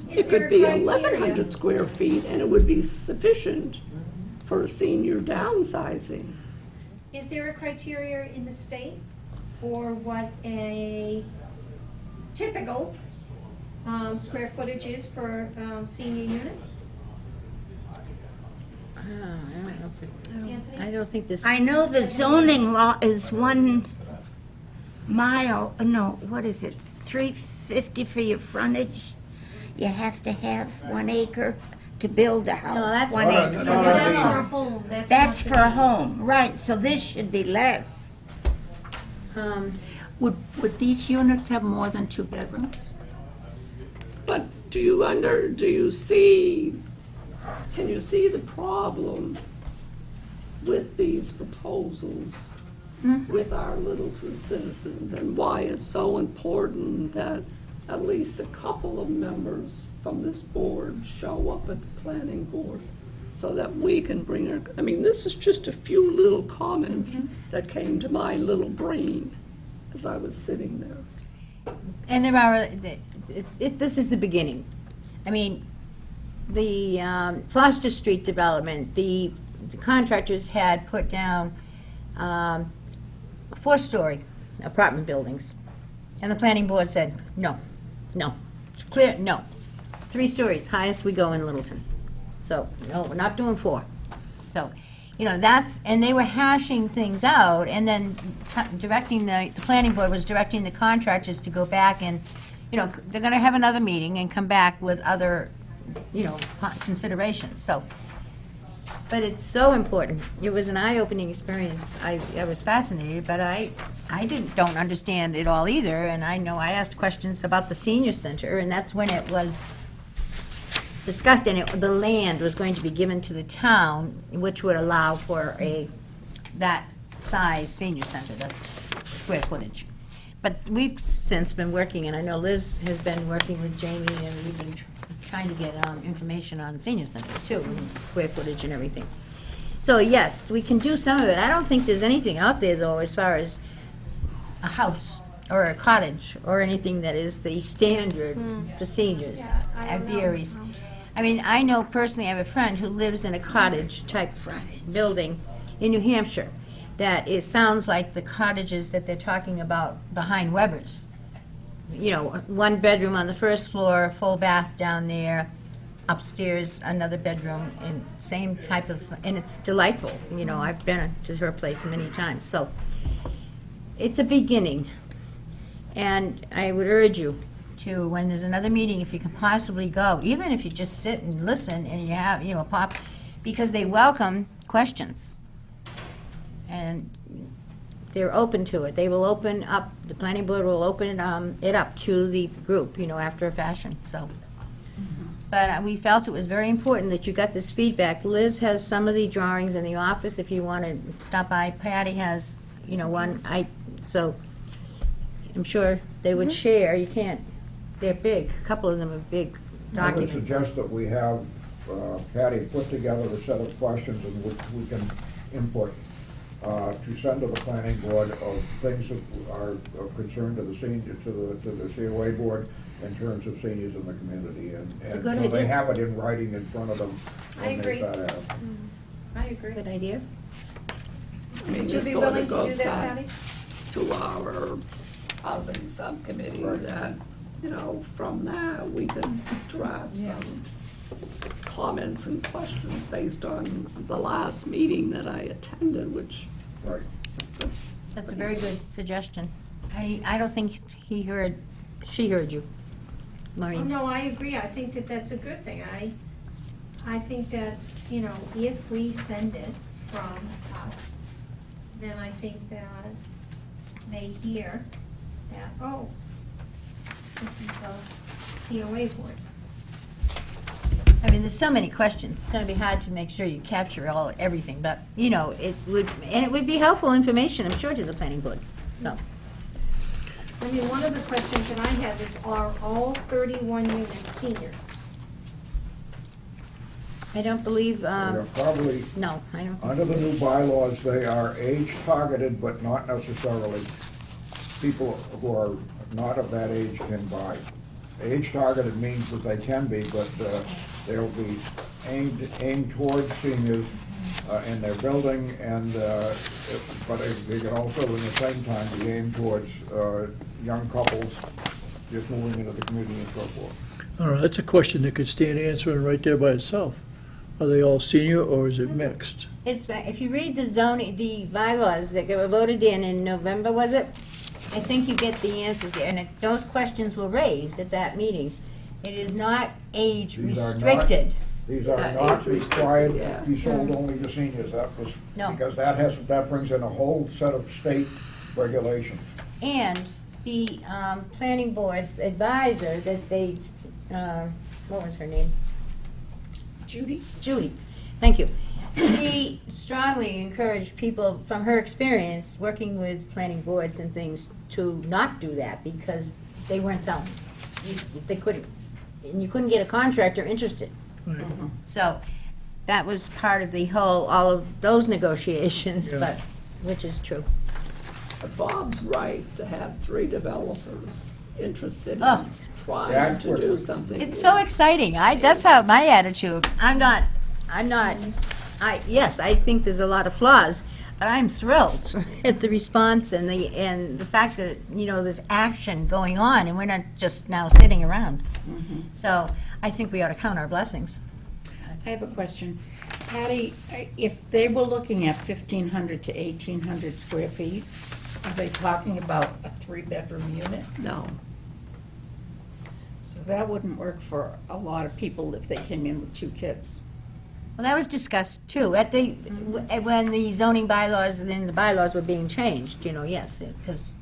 Is It there could a be criteria? 1,100 square feet, and it would be sufficient for a senior downsizing. Is there a criteria in the state for what a typical square footage is for senior units? I don't know. Anthony? I don't think this. I know the zoning law is 1 mile, no, what is it, 350 for your frontage? You have to have 1 acre to build a house. No, that's 1 one. acre. No, That's no. for a home, that's That's not for a home, right, so this should be less. Would these units have more than 2 bedrooms? But do you see, can you see the problem with these proposals with our Littleton citizens and why it's so important that at least a couple of members from this board show up at the planning board so that we can bring our, I mean, this is just a few little comments that came to my little brain as I was sitting there. And there are, this is the beginning. I mean, the Foster Street development, the contractors had put down 4-story apartment buildings. And the planning board said, no, clear, no. 3 stories, highest we go in Littleton. So, no, we're not doing 4. So, you know, that's, and they were hashing things out, and then directing, the planning board was directing the contractors to go back and, you know, they're gonna have another meeting and come back with other, you know, considerations, so. But it's so important. It was an eye-opening experience. I was fascinated, but I don't understand it all either, and I know I asked questions about the senior center, and that's when it was discussed, and the land was going to be given to the town, which would allow for that size senior center, that square footage. But we've since been working, and I know Liz has been working with Jamie, and we've been trying to get information on senior centers too, and square footage and everything. So yes, we can do some of it. I don't think there's anything out there, though, as far as a house or a cottage or anything that is the standard for seniors. Yeah, I It don't know. varies. I mean, I know personally, I have a friend who lives in a cottage-type building in New Hampshire, that it sounds like the cottages that they're talking about behind Weber's. You know, 1 bedroom on the first floor, full bath down there, upstairs, another bedroom, and same type of, and it's delightful. You know, I've been to her place many times, so it's a beginning. And I would urge you to, when there's another meeting, if you can possibly go, even if you just sit and listen and you have, you know, pop, because they welcome questions. And they're open to it. They will open up, the planning board will open it up to the group, you know, after a fashion, so. But we felt it was very important that you got this feedback. Liz has some of the drawings in the office if you want to stop by. Patty has, you know, one. So I'm sure they would share. You can't, they're big. A couple of them are big I would documents. suggest that we have Patty put together a set of questions in which we can input to send to the planning board of things that are of concern to the senior, to the COA board in terms of seniors in the community. And It's a good so they idea. have it in writing in front of them I when they agree. start out. I agree. Good idea. I mean, Would you this be sort willing of to do goes that, back Patty? to our housing subcommittee Right. that, you know, from that, we could draft some comments and questions based on the last meeting that I attended, which Right. That's a very good suggestion. I don't think she heard you, Oh, Maureen. no, I agree. I think that that's a good thing. I think that, you know, if we send it from us, then I think that they hear that, oh, this is the COA board. I mean, there's so many questions. It's gonna be hard to make sure you capture everything, but, you know, it would be helpful information, I'm sure, to the planning board, so. I mean, one of the questions that I have is, are all 31 units senior? I don't believe, They're probably, no, I don't. under the new bylaws, they are age targeted, but not necessarily. People who are not of that age can buy. Age targeted means that they can be, but they'll be aimed towards seniors in their building, and but they can also, in the same time, be aimed towards young couples just moving into the community and so forth. I don't know, that's a question that could stand answering right there by itself. Are they all senior or is it mixed? It's, if you read the zoning, the bylaws that were voted in November, was it? I think you get the answers there, and those questions were raised at that meeting. It is not age These are not- restricted. These are Yeah, not age restricted, required yeah. to be sold only to seniors, that was, No. because that brings in a whole set of state regulations. And the planning board's advisor that they, what was her name? Judy? Judy, thank you. She strongly encouraged people, from her experience, working with planning boards and things, to not do that because they weren't selling. They couldn't, and you couldn't get a contractor interested. So that was part of the whole, all of those negotiations, Yeah. but, which is true. But Bob's right to have 3 developers interested in Oh. trying to do something. It's so exciting. That's how my attitude. Yes, I think there's a lot of flaws, but I'm thrilled at the response and the fact that, there's action going on and we're not just now sitting around. So I think we ought to count our blessings. I have a question. Patty, if they were looking at 1,500 to 1,800 square feet, are they talking about a 3-bedroom unit? No. So that wouldn't work for a lot of people if they came in with 2 kids. Well, that was discussed too, when the zoning bylaws and the bylaws were being changed, yes, because,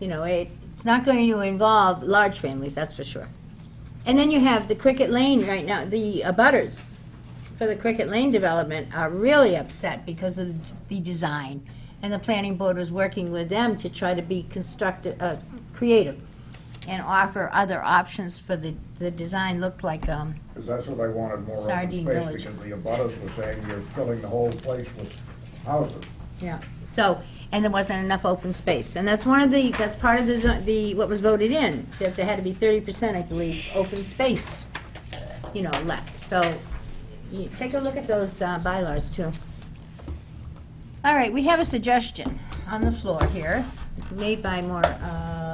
it's not going to involve large families, that's for sure. And then you have the Cricket Lane right now, the abutters for the Cricket Lane development are really upset because of the design. And the planning board was working with them to try to be creative and offer other options for the design looked like, Because that's what I wanted, more open Sardine space, Village. because the abutters were saying you're filling the whole place with houses. yeah. So, and there wasn't enough open space. And that's that's part of what was voted in, that there had to be 30%, I believe, open space, left. So, you take a look at those bylaws too. All right, we have a suggestion on the floor here, made by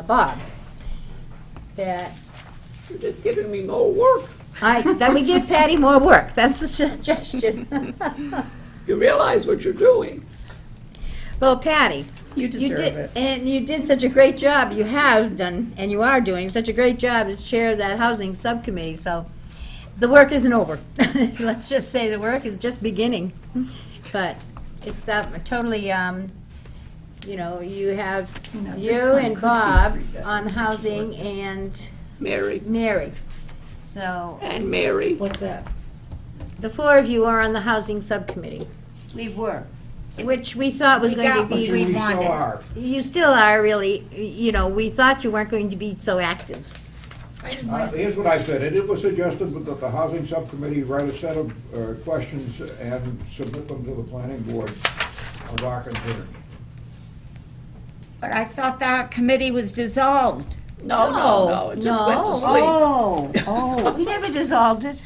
Bob, that You're just giving me more work. that we give Patty more work. That's the suggestion. You realize what you're doing. Well, Patty. You deserve did, it. And you did such a great job, you have done, and you are doing such a great job as chair of that housing subcommittee, so the work isn't over. Let's just say the work is just beginning. But it's totally, you have now this you one and could be Bob 3 on bedrooms, housing and Mary Mary. So and Mary. What's that? the 4 of you are on the housing subcommittee, We were. which we thought was We going to got what be. we We wanted. still are. You still are really, we thought you weren't going to be so active. Here's what I said, it was suggested that the housing subcommittee write a set of questions and submit them to the planning board of our considering. But I thought that committee was dissolved. No, it just went to sleep. Oh, We never dissolved it.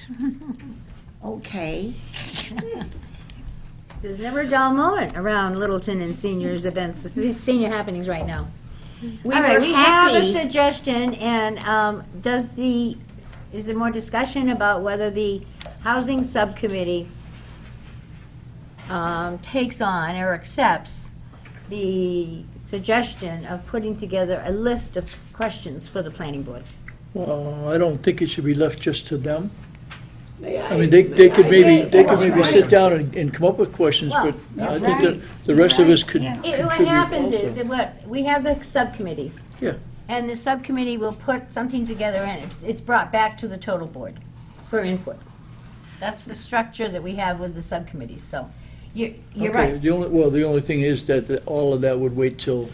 okay. There's never a dull moment around Littleton and seniors events, these senior happenings right now. We All right, were we have a happy. suggestion, and is there more discussion about whether the housing subcommittee takes on or accepts the suggestion of putting together a list of questions for the planning board? I don't think it should be left just to them. May I mean, they could maybe, That's right. sit down and come up with questions, but I think that the rest of us could Yeah. contribute What happens is, also. we have the subcommittees. Yeah. And the subcommittee will put something together and it's brought back to the total board for input. That's the structure that we have with the subcommittees, so you're Okay, right. the only thing is that all of that would wait till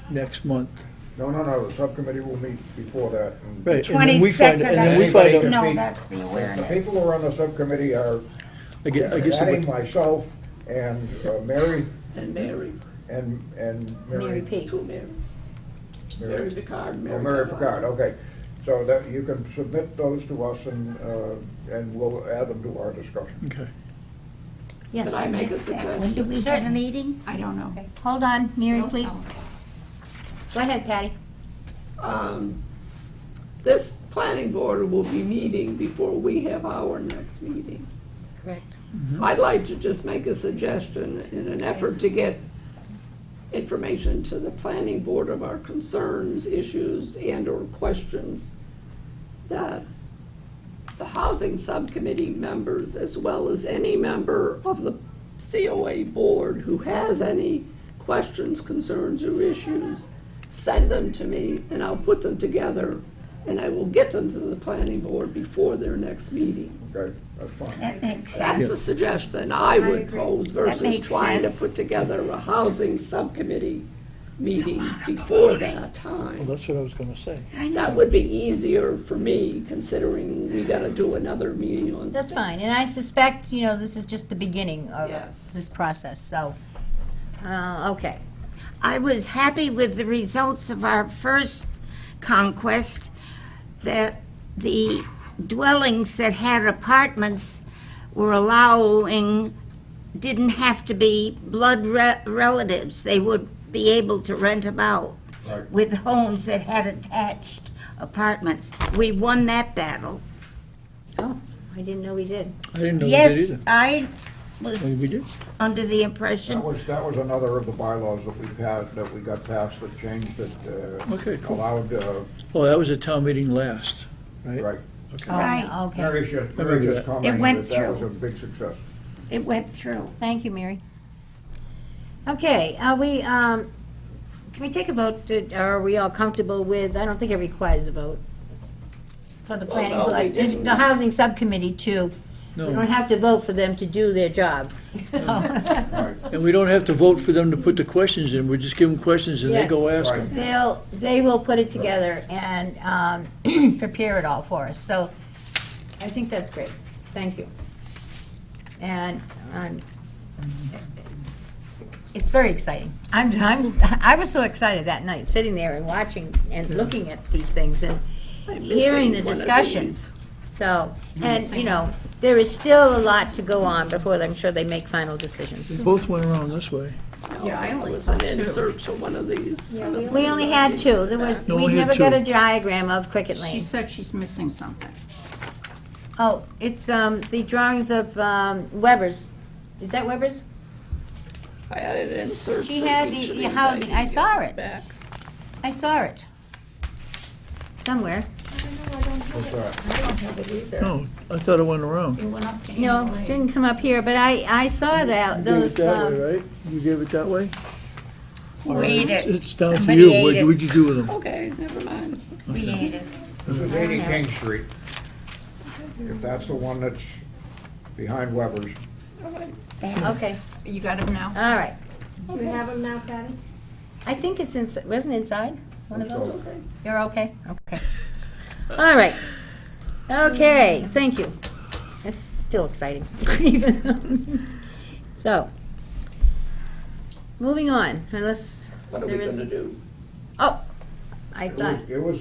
next month. No, the subcommittee will meet before that. and- Right, and then we 22nd, find, and then we find Anybody out, No, can- that's the The awareness. people who are on the subcommittee are I guess it Patty, would- myself, and Mary, And Mary, and Mary Mary. P. 2 Marys. Mary Picard, Oh, Mary Mary Picard. Picard, okay. So that you can submit those to us and we'll add them to our discussion. okay. Yes. Can I make a When suggestion? do we have a meeting? I don't know. Okay. Hold on, Mary, please. Don't tell us. Go ahead, Patty. this planning board will be meeting before we have our next meeting. Correct. I'd like to just make a suggestion in an effort to get information to the planning board of our concerns, issues, and/or questions, that the housing subcommittee members, as well as any member of the COA board who has any questions, concerns, or issues, send them to me, and I'll put them together, and I will get them to the planning board before their next meeting. Okay, that's fine. That makes That's a sense. suggestion I would pose versus makes trying to sense. put together a housing subcommittee meeting before that Well, time. that's what I was gonna say. That would be easier for me, considering we gotta do another meeting on. That's fine, and I suspect, this is just the beginning of Yes. this process, so, okay. I was happy with the results of our first conquest, that the dwellings that had apartments were allowing, didn't have to be blood relatives. They would be able to rent them out Right. with homes that had attached apartments. We won that battle. Oh, I didn't know we did. I didn't know we did Yes, either. I was Oh, we did? under the impression. That was another of the bylaws that we passed, that we got passed, that changed it, Okay, cool. allowed, Oh, that was a town meeting last, right? right. Oh, Right. Okay, Mary just Remember that. commented went that was through. a big success. It went through. thank you, Mary. Okay, are we, can we take a vote, are we all comfortable with, I don't think it requires a vote for the Well, planning, no, they board, didn't. the housing subcommittee too. We No. don't have to vote for them to do their job. Right. And we don't have to vote for them to put the questions in, we just give them questions and they Yes. go ask Right. them. They will put it together and prepare it all for us, so I think that's great, thank you. And it's very exciting. I was so excited that night, sitting there and watching and looking at these things and I'm hearing the missing one of discussions. So, and, there is still a lot to go on before I'm sure they make final decisions. They both went around this way. Yeah, I only Was saw an two. insert to one of these. Yeah, we We only had two, there was, No, we we had never got two. a diagram of Cricket She Lane. said she's missing something. Oh, it's, the drawings of, Weber's. Is that Weber's? I added an insert. She for had each of the these. housing. I saw didn't it. get back. I saw it. Somewhere. No, I thought it went around. It went up to No, Annie Lane. didn't come up here, but I saw that, You gave those, it that way, right? You gave it that way? We ate it. It's down to Somebody you, ate it. what'd you do with them? Okay, never mind. We ate it. This is 80 King Street. If that's the one that's behind Weber's. okay, You got him now? all right. Do you have them now, Patty? I think it's inside, wasn't it inside, one of Think those? so. You're okay? Okay. All right. Okay, thank you. It's still exciting, even. So, moving on, unless What are we there is. gonna do? Oh, I thought, It was,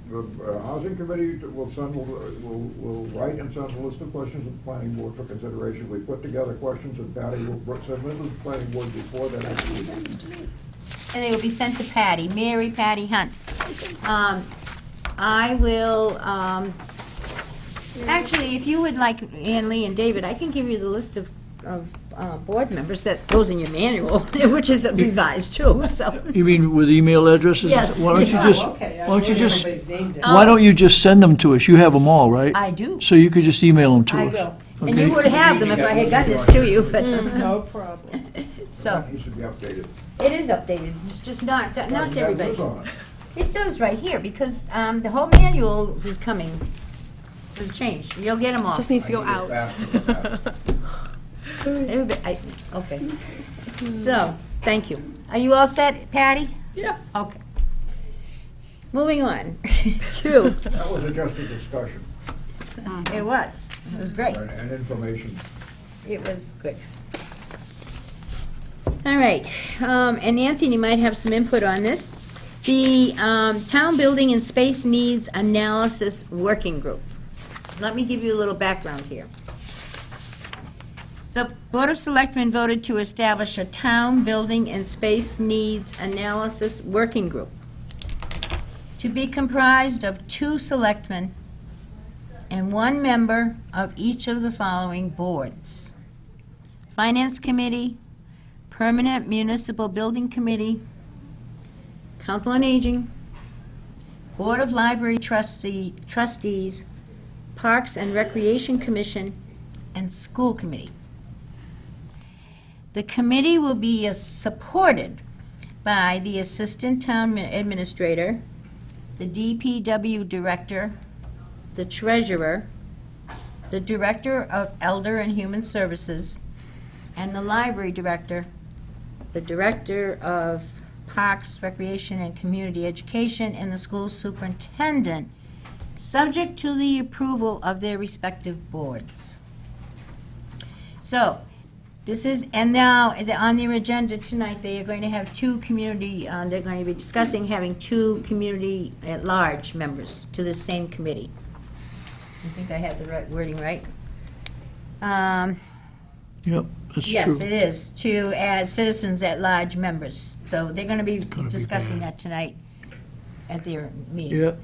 the housing committee will write and send a list of questions to the planning board for consideration. We put together questions and Patty will send them to the planning board before that next meeting. and they will be sent to Patty, Mary Patty Hunt. I will, actually, if you would like, Ann Lee and David, I can give you the list of board members that goes in your manual, which is revised too, so. You mean with email addresses? Yes. Why don't you Oh, just, why don't you just, Oh. why don't you just send them to us? You have them all, right? I do. So you could just email them to I us. will. And Okay. you would have them if I had gotten this to you, but, No problem. so, That needs to be updated. it is updated, it's just not to Doesn't have everybody. this on it. It does right here, because the whole manual is coming, has changed, you'll get them all. Just needs to go I need out. it faster. Everybody, okay. So, thank you. Are you all set, Patty? Yes. Okay. Moving on to, That was just a discussion it was great. and information. It was good. All right, and Anthony might have some input on this. The Town Building and Space Needs Analysis Working Group. Let me give you a little background here. The Board of Selectmen voted to establish a Town Building and Space Needs Analysis Working Group. to be comprised of 2 selectmen and 1 member of each of the following boards: Finance Committee, Permanent Municipal Building Committee, Council on Aging, Board of Library Trustees, Parks and Recreation Commission, and School Committee. The committee will be supported by the Assistant Town Administrator, the DPW Director, the Treasurer, the Director of Elder and Human Services, and the Library Director, the Director of Parks, Recreation, and Community Education, and the School Superintendent, subject to the approval of their respective boards. So, this is, and now, on their agenda tonight, they are going to have 2 community, they're going to be discussing having 2 community at-large members to the same committee. I think I had the right wording right. Yep, that's true. Yes, it is, to add citizens at-large members. So they're going to be discussing that tonight at their meeting. Yep,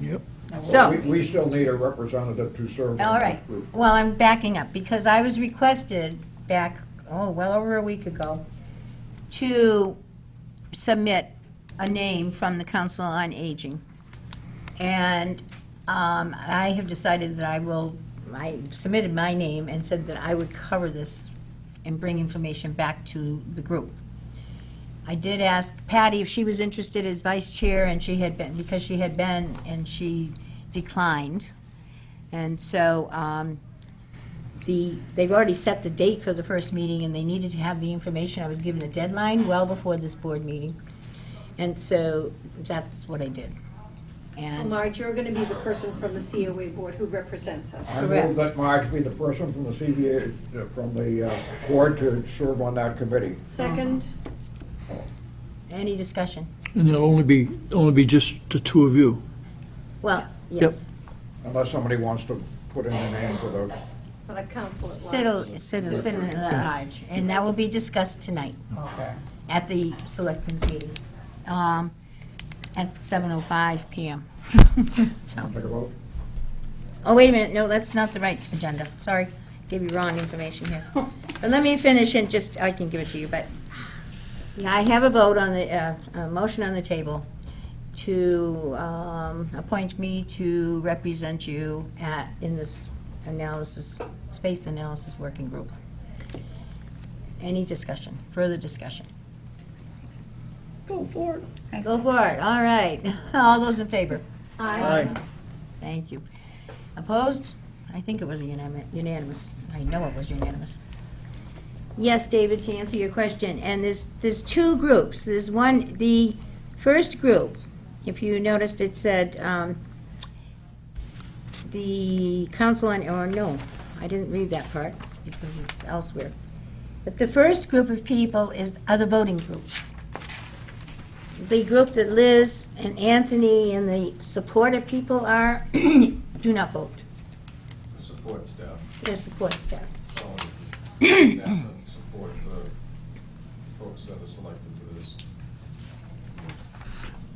yep. So, We still need a representative to serve. on all that right, group. well, I'm backing up, because I was requested back, well over a week ago, to submit a name from the Council on Aging. And I have decided that I submitted my name and said that I would cover this and bring information back to the group. I did ask Patty if she was interested as vice chair, and she had been, because she had been, and she declined. And so, they've already set the date for the first meeting, and they needed to have the information. I was given a deadline well before this board meeting. And so, that's what I did. So And, Marge, you're going to be the person from the COA board who represents us. I Correct. move that Marge be the person from the CBA, from the board to serve on that committee. Second, any discussion? And there'll only be just the 2 of you. Well, yes. Unless somebody wants to put in a name for the, for the council at large. Citizen at large, and that will be discussed tonight at the selectmen's meeting, at 7:05 PM. So, take a vote. oh, wait a minute, no, that's not the right agenda, sorry, gave you wrong information here. But let me finish and just, I can give it to you, but, yeah, I have a vote on the, a motion on the table to appoint me to represent you in this space analysis working group. Any discussion, further discussion? Go for it. Go for it, all right. All those in favor? Aye. Thank you. Opposed? I think it was unanimous. I know it was unanimous. Yes, David, to answer your question, and there's 2 groups. There's one, the first group, if you noticed, it said, the council on, or no, I didn't read that part because it's elsewhere. But the first group of people are the voting group. The group that Liz and Anthony and the supportive people are, do not vote. The support staff. They're support staff. So, staff that support the folks that are selected for this.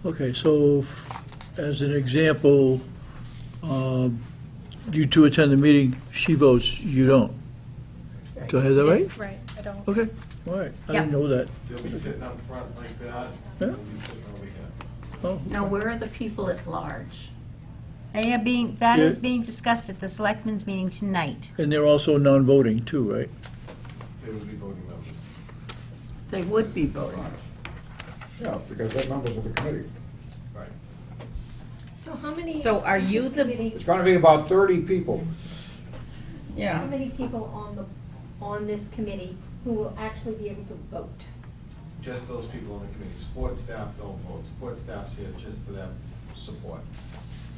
Okay, so as an example, you 2 attend the meeting, she votes, you don't. Do I have that right? Right, I don't. Okay, all right, I didn't Yeah. know that. They'll be sitting up front like that, Yeah. they'll be sitting over here. Oh, Now, where are the people at large? They are that is Yeah. being discussed at the selectmen's meeting tonight. and they're also non-voting too, right? They would be voting members. They would be voting. Yeah, because they're members of the committee. Right. So how many? So are you the- It's gonna be about 30 people. How Yeah. many people on this committee who will actually be able to vote? Just those people on the committee. Support staff don't vote. Support staff's here just for that support.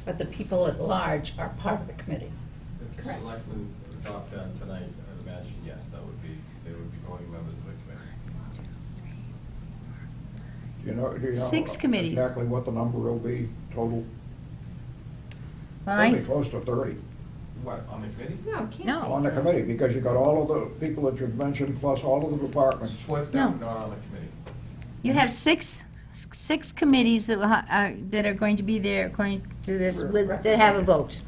But the people at large are part of the committee. If the Correct. selectmen adopt that tonight, I'd imagine, yes, they would be voting members of the committee. Do you know 6 committees. exactly what the number will be total? Well, It'll be close to 30 What, on the committee? No, can't. No. on the committee, because you got all of the people that you've mentioned, plus all of the departments. Support staff No. are not on the committee. You have 6 6 committees that are going to be there according to this, that have a vote,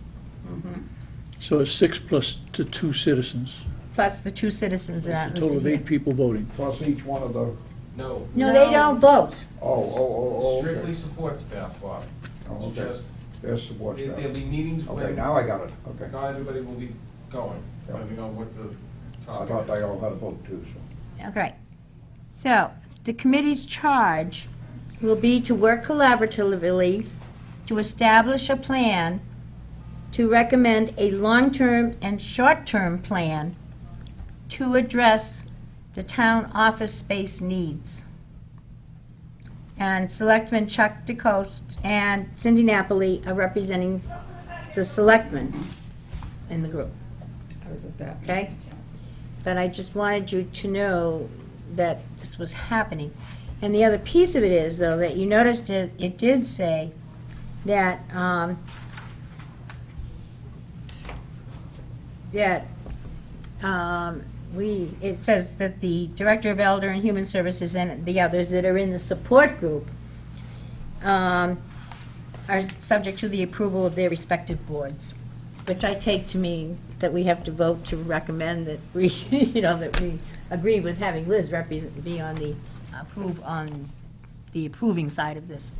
So it's 6 plus the 2 citizens, plus the 2 citizens that a aren't total listed of here. 8 people voting. Plus each one of the, No, No, they don't vote. okay. strictly support staff, Bob. Oh, It's okay. just, There's support staff. there'll be meetings Okay, when, now I got it, okay. not everybody will be going, Yeah. depending on what the I topic thought is. they all had a vote too, so. Okay. So, the committee's charge will be to work collaboratively to establish a plan to recommend a long-term and short-term plan to address the town office space needs. And Selectman Chuck DeCoste and Cindy Napoli are representing the selectmen in the group. I was at that. Okay? But I just wanted you to know that this was happening. And the other piece of it is, though, that you noticed it did say that, it says that the Director of Elder and Human Services and the others that are in the support group are subject to the approval of their respective boards, which I take to mean that we have to vote to recommend that we, that we agree with having Liz be on the approving side of this.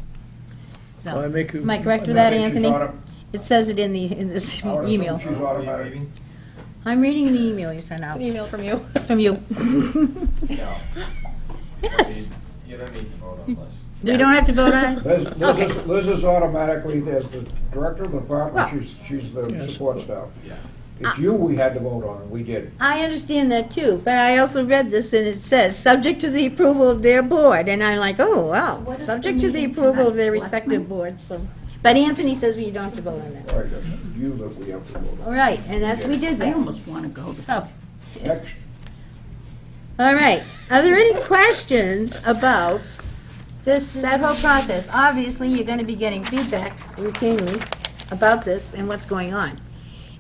So, I make a- am I correct with that, I think she's Anthony? It says it in this I would email. assume she's automatic. I'm reading the email you sent out, An email from you. from you. No. Yes, You don't need to vote on this. we don't have to vote on it? Liz is automatically, there's the director of the Well- department, she's the Yes. support staff. Yeah. It's you we had to vote on, and we did. I understand that too, but I also read this and it says, subject to the approval of their board, and I'm like, oh, wow, What is subject the to the meeting approval of tonight, their Selectmen? respective boards, so. But Anthony says we don't have to vote on that. Right, that's you that we have to vote All on. right, and that's, we did I that, almost want to go. so. Next, All right, are there any questions about that whole process? Obviously, you're gonna be getting feedback routinely about this and what's going on.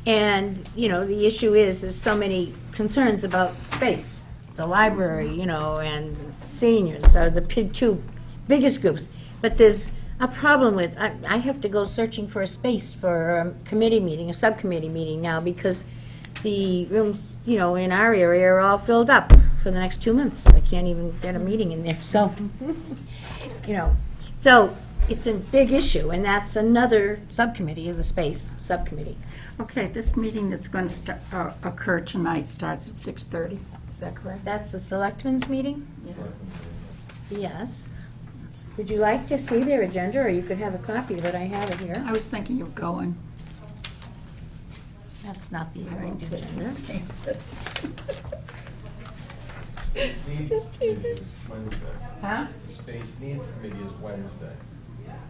And, the issue is, there's so many concerns about space. The library, and seniors are the two biggest groups. But there's a problem with, I have to go searching for a space for a committee meeting, a subcommittee meeting now, because the rooms, in our area are all filled up for the next 2 months. I can't even get a meeting in there, so, So, it's a big issue, and that's another subcommittee of the space subcommittee. Okay, this meeting that's going to occur tonight starts at 6:30. Is that correct? That's the selectmen's meeting? Selectmen. Yes. Would you like to see their agenda, or you could have a copy of it? I have it here. I was thinking of going. That's not the right agenda. Space Needs Committee is Wednesday. Huh? The Space Needs Committee is Wednesday.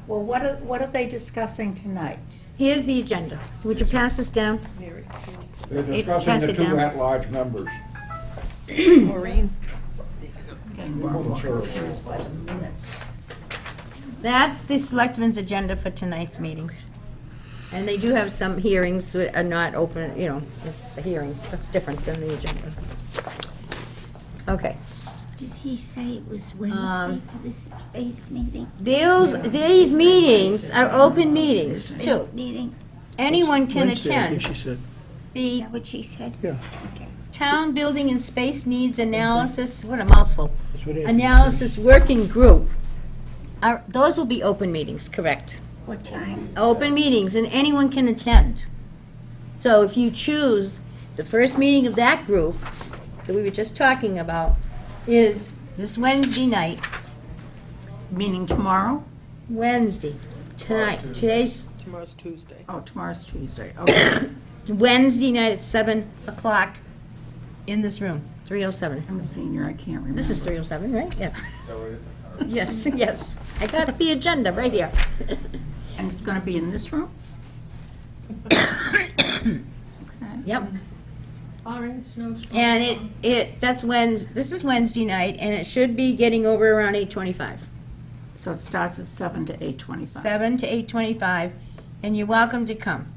Well, what are they discussing tonight? Here's the agenda. Would you pass this down? they're pass discussing the it two down. at-large members. Maureen? Getting more and more Sure. confused by the minute. That's the selectmen's agenda for tonight's meeting. And they do have some hearings that are not open, it's a hearing. That's different than the agenda. Okay. Did he say it was Wednesday for this space meeting? These meetings are open meetings, too. Space meeting? Anyone can Wednesday, I think attend. she said. Is The that what she said? Yeah. Okay. Town Building and Space Needs Analysis, what a mouthful. That's what Anthony said. Analysis Working Group. Those will be open meetings, correct? What time? Open meetings, and anyone can attend. So if you choose, the first meeting of that group that we were just talking about is this Wednesday night, Meaning tomorrow? Wednesday, tonight. Tuesday. Today's Tomorrow's Tuesday. Oh, tomorrow's Tuesday. Okay. Wednesday night at 7 o'clock in this room, 307. I'm a senior, I can't remember. This is 307, right? Yeah. Is that what it is? Yes, yes. I got the agenda right here. And it's going to be in this room? Okay. Yep. And this is Wednesday night, and it should be getting over around 8:25. So it starts at 7 to 8:25. 7 to 8:25, and you're welcome to come.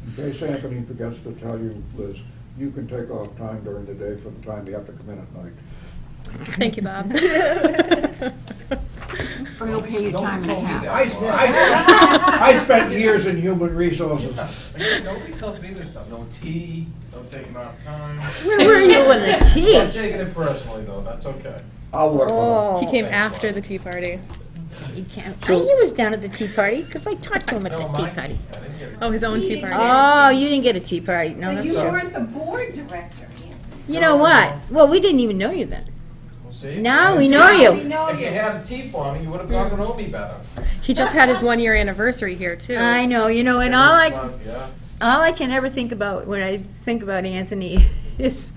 In case Anthony forgets to tell you, Liz, you can take off time during the day for the time you have to come in at night. Thank you, Bob. Or he'll pay you time and a half. I spent years in human resources. Nobody tells me this stuff. No tea, no taking off time. Where were you with the I'm tea? taking it personally, though. That's okay. I'll work on He came after the tea party. He can't, he was down at the tea party, because I talked to him at No, the my tea party. tea. I didn't get it. Oh, his own tea party. Oh, you didn't get a tea party, no, But that's you true. weren't the board director, Anthony. You know what? Well, we didn't even know you then. We'll see. Now we If know We you. know you you. had a tea for me, you would have gotten to know me better. He just had his 1-year anniversary here, too. I know, and This month, yeah. all I can ever think about when I think about Anthony is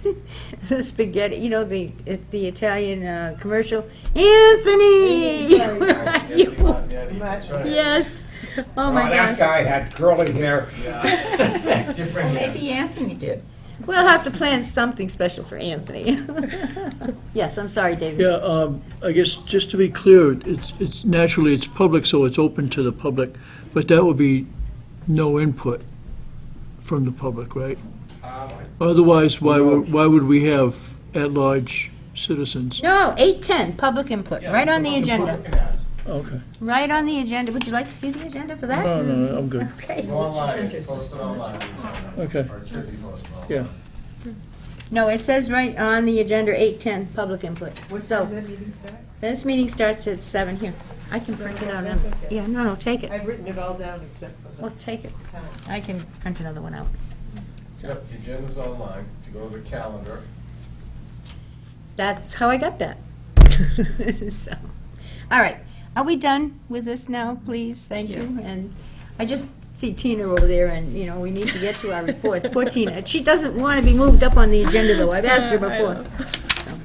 the spaghetti, the Italian commercial. Anthony! That's right. Yes. Oh my That gosh. guy had curly hair. Yeah. Different hair. Maybe Anthony did. We'll have to plan something special for Anthony. Yes, I'm sorry, David. Yeah, I guess, just to be clear, it's naturally, it's public, so it's open to the public, but that would be no input from the public, right? Otherwise, why would we have at-large citizens? No, 8:10, public input, Yeah, right on put the agenda. looking at it. Okay. Right on the agenda. Would you like to see the agenda for that? No, I'm good. Okay. Go online, it's posted online. Okay. Or it should be posted online. Yeah. No, it says right on the agenda, 8:10, public input. So, this meeting starts at 7 here. I can print it out. Yeah, no, take it. I've written it all down except for Well, take it. I can print another one out. So, Yep, the agenda's online. If you go to the calendar, that's how I got that. So, all right. Are we done with this now, please? Thank you. Yes. And I just see Tina over there, and, we need to get to our reports. Poor Tina. She doesn't want to be moved up on the agenda, though. I've asked her before. So.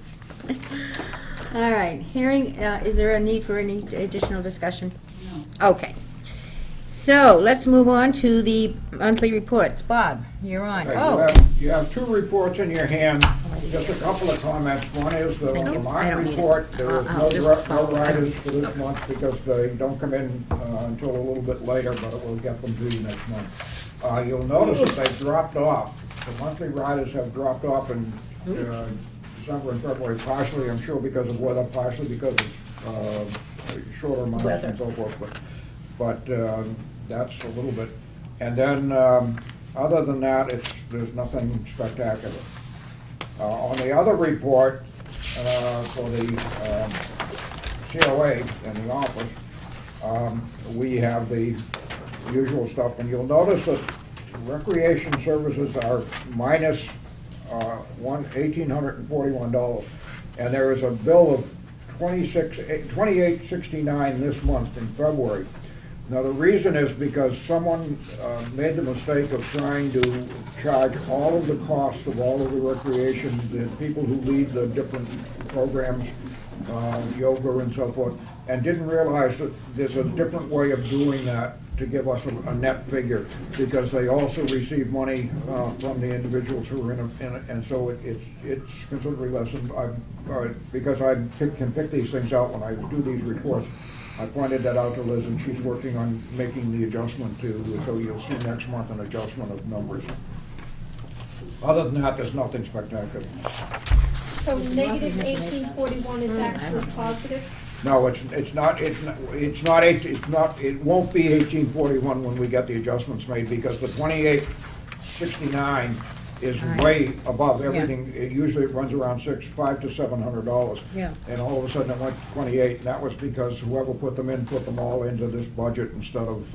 All right. Hearing, is there a need for any additional discussion? No. Okay. So, let's move on to the monthly reports. Bob, you're on. Okay, Oh, you have two reports in your hand, just a couple of comments. One is the Thank you. I Vermont don't need it. report. There is I'll just no follow. riders for this month because they don't come in until a little bit later, but we'll get them to you next month. You'll notice that they dropped off. The monthly riders have dropped off in December and February, partially, I'm sure, because of weather, partially because of shorter months and so forth, but that's a little bit. And then, other than that, there's nothing spectacular. On the other report, for the COA in the office, we have the usual stuff, and you'll notice that recreation services are minus $1,841, and there is a bill of $28.69 this month in February. Now, the reason is because someone made the mistake of trying to charge all of the costs of all of the recreation, the people who lead the different programs, yoga and so forth, and didn't realize that there's a different way of doing that to give us a net figure, because they also receive money from the individuals who are in it, and so it's considerably less. And because I can pick these things out when I do these reports, I pointed that out to Liz, and she's working on making the adjustment too, so you'll see next month an adjustment of numbers. Other than that, there's nothing spectacular. So negative 1841 is actually positive? No, it won't be 1841 when we get the adjustments made, because the 2869 is way above everything. Usually it runs around $500 to $700. Yeah. And all of a sudden it went to 28, and that was because whoever put them in, put them all into this budget instead of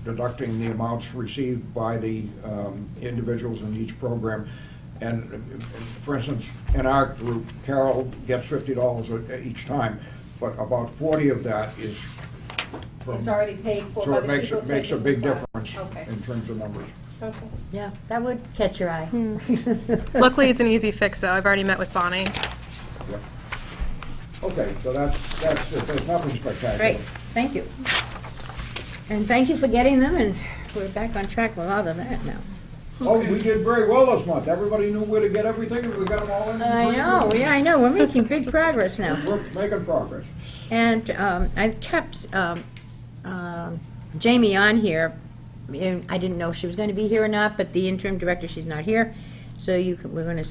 deducting the amounts received by the individuals in each program. And for instance, in our group, Carol gets $50 each time, but about 40 of that is from. It's already paid for So by it the makes, people it makes a taking big the class. difference Okay. in terms of numbers. Okay. yeah, that would catch your eye. Luckily, it's an easy fix, though. I've already met with Bonnie. Yeah. Okay, so that's it. There's nothing spectacular. Great, thank you. And thank you for getting them, and we're back on track with all of that now. Oh, we did very well this month. Everybody knew where to get everything, and we got them all in. I know, yeah, I know, we're making big progress now. We're making progress. And I've kept Jamie on here. And I didn't know if she was going to be here or not, but the interim director, she's not here. So we're going to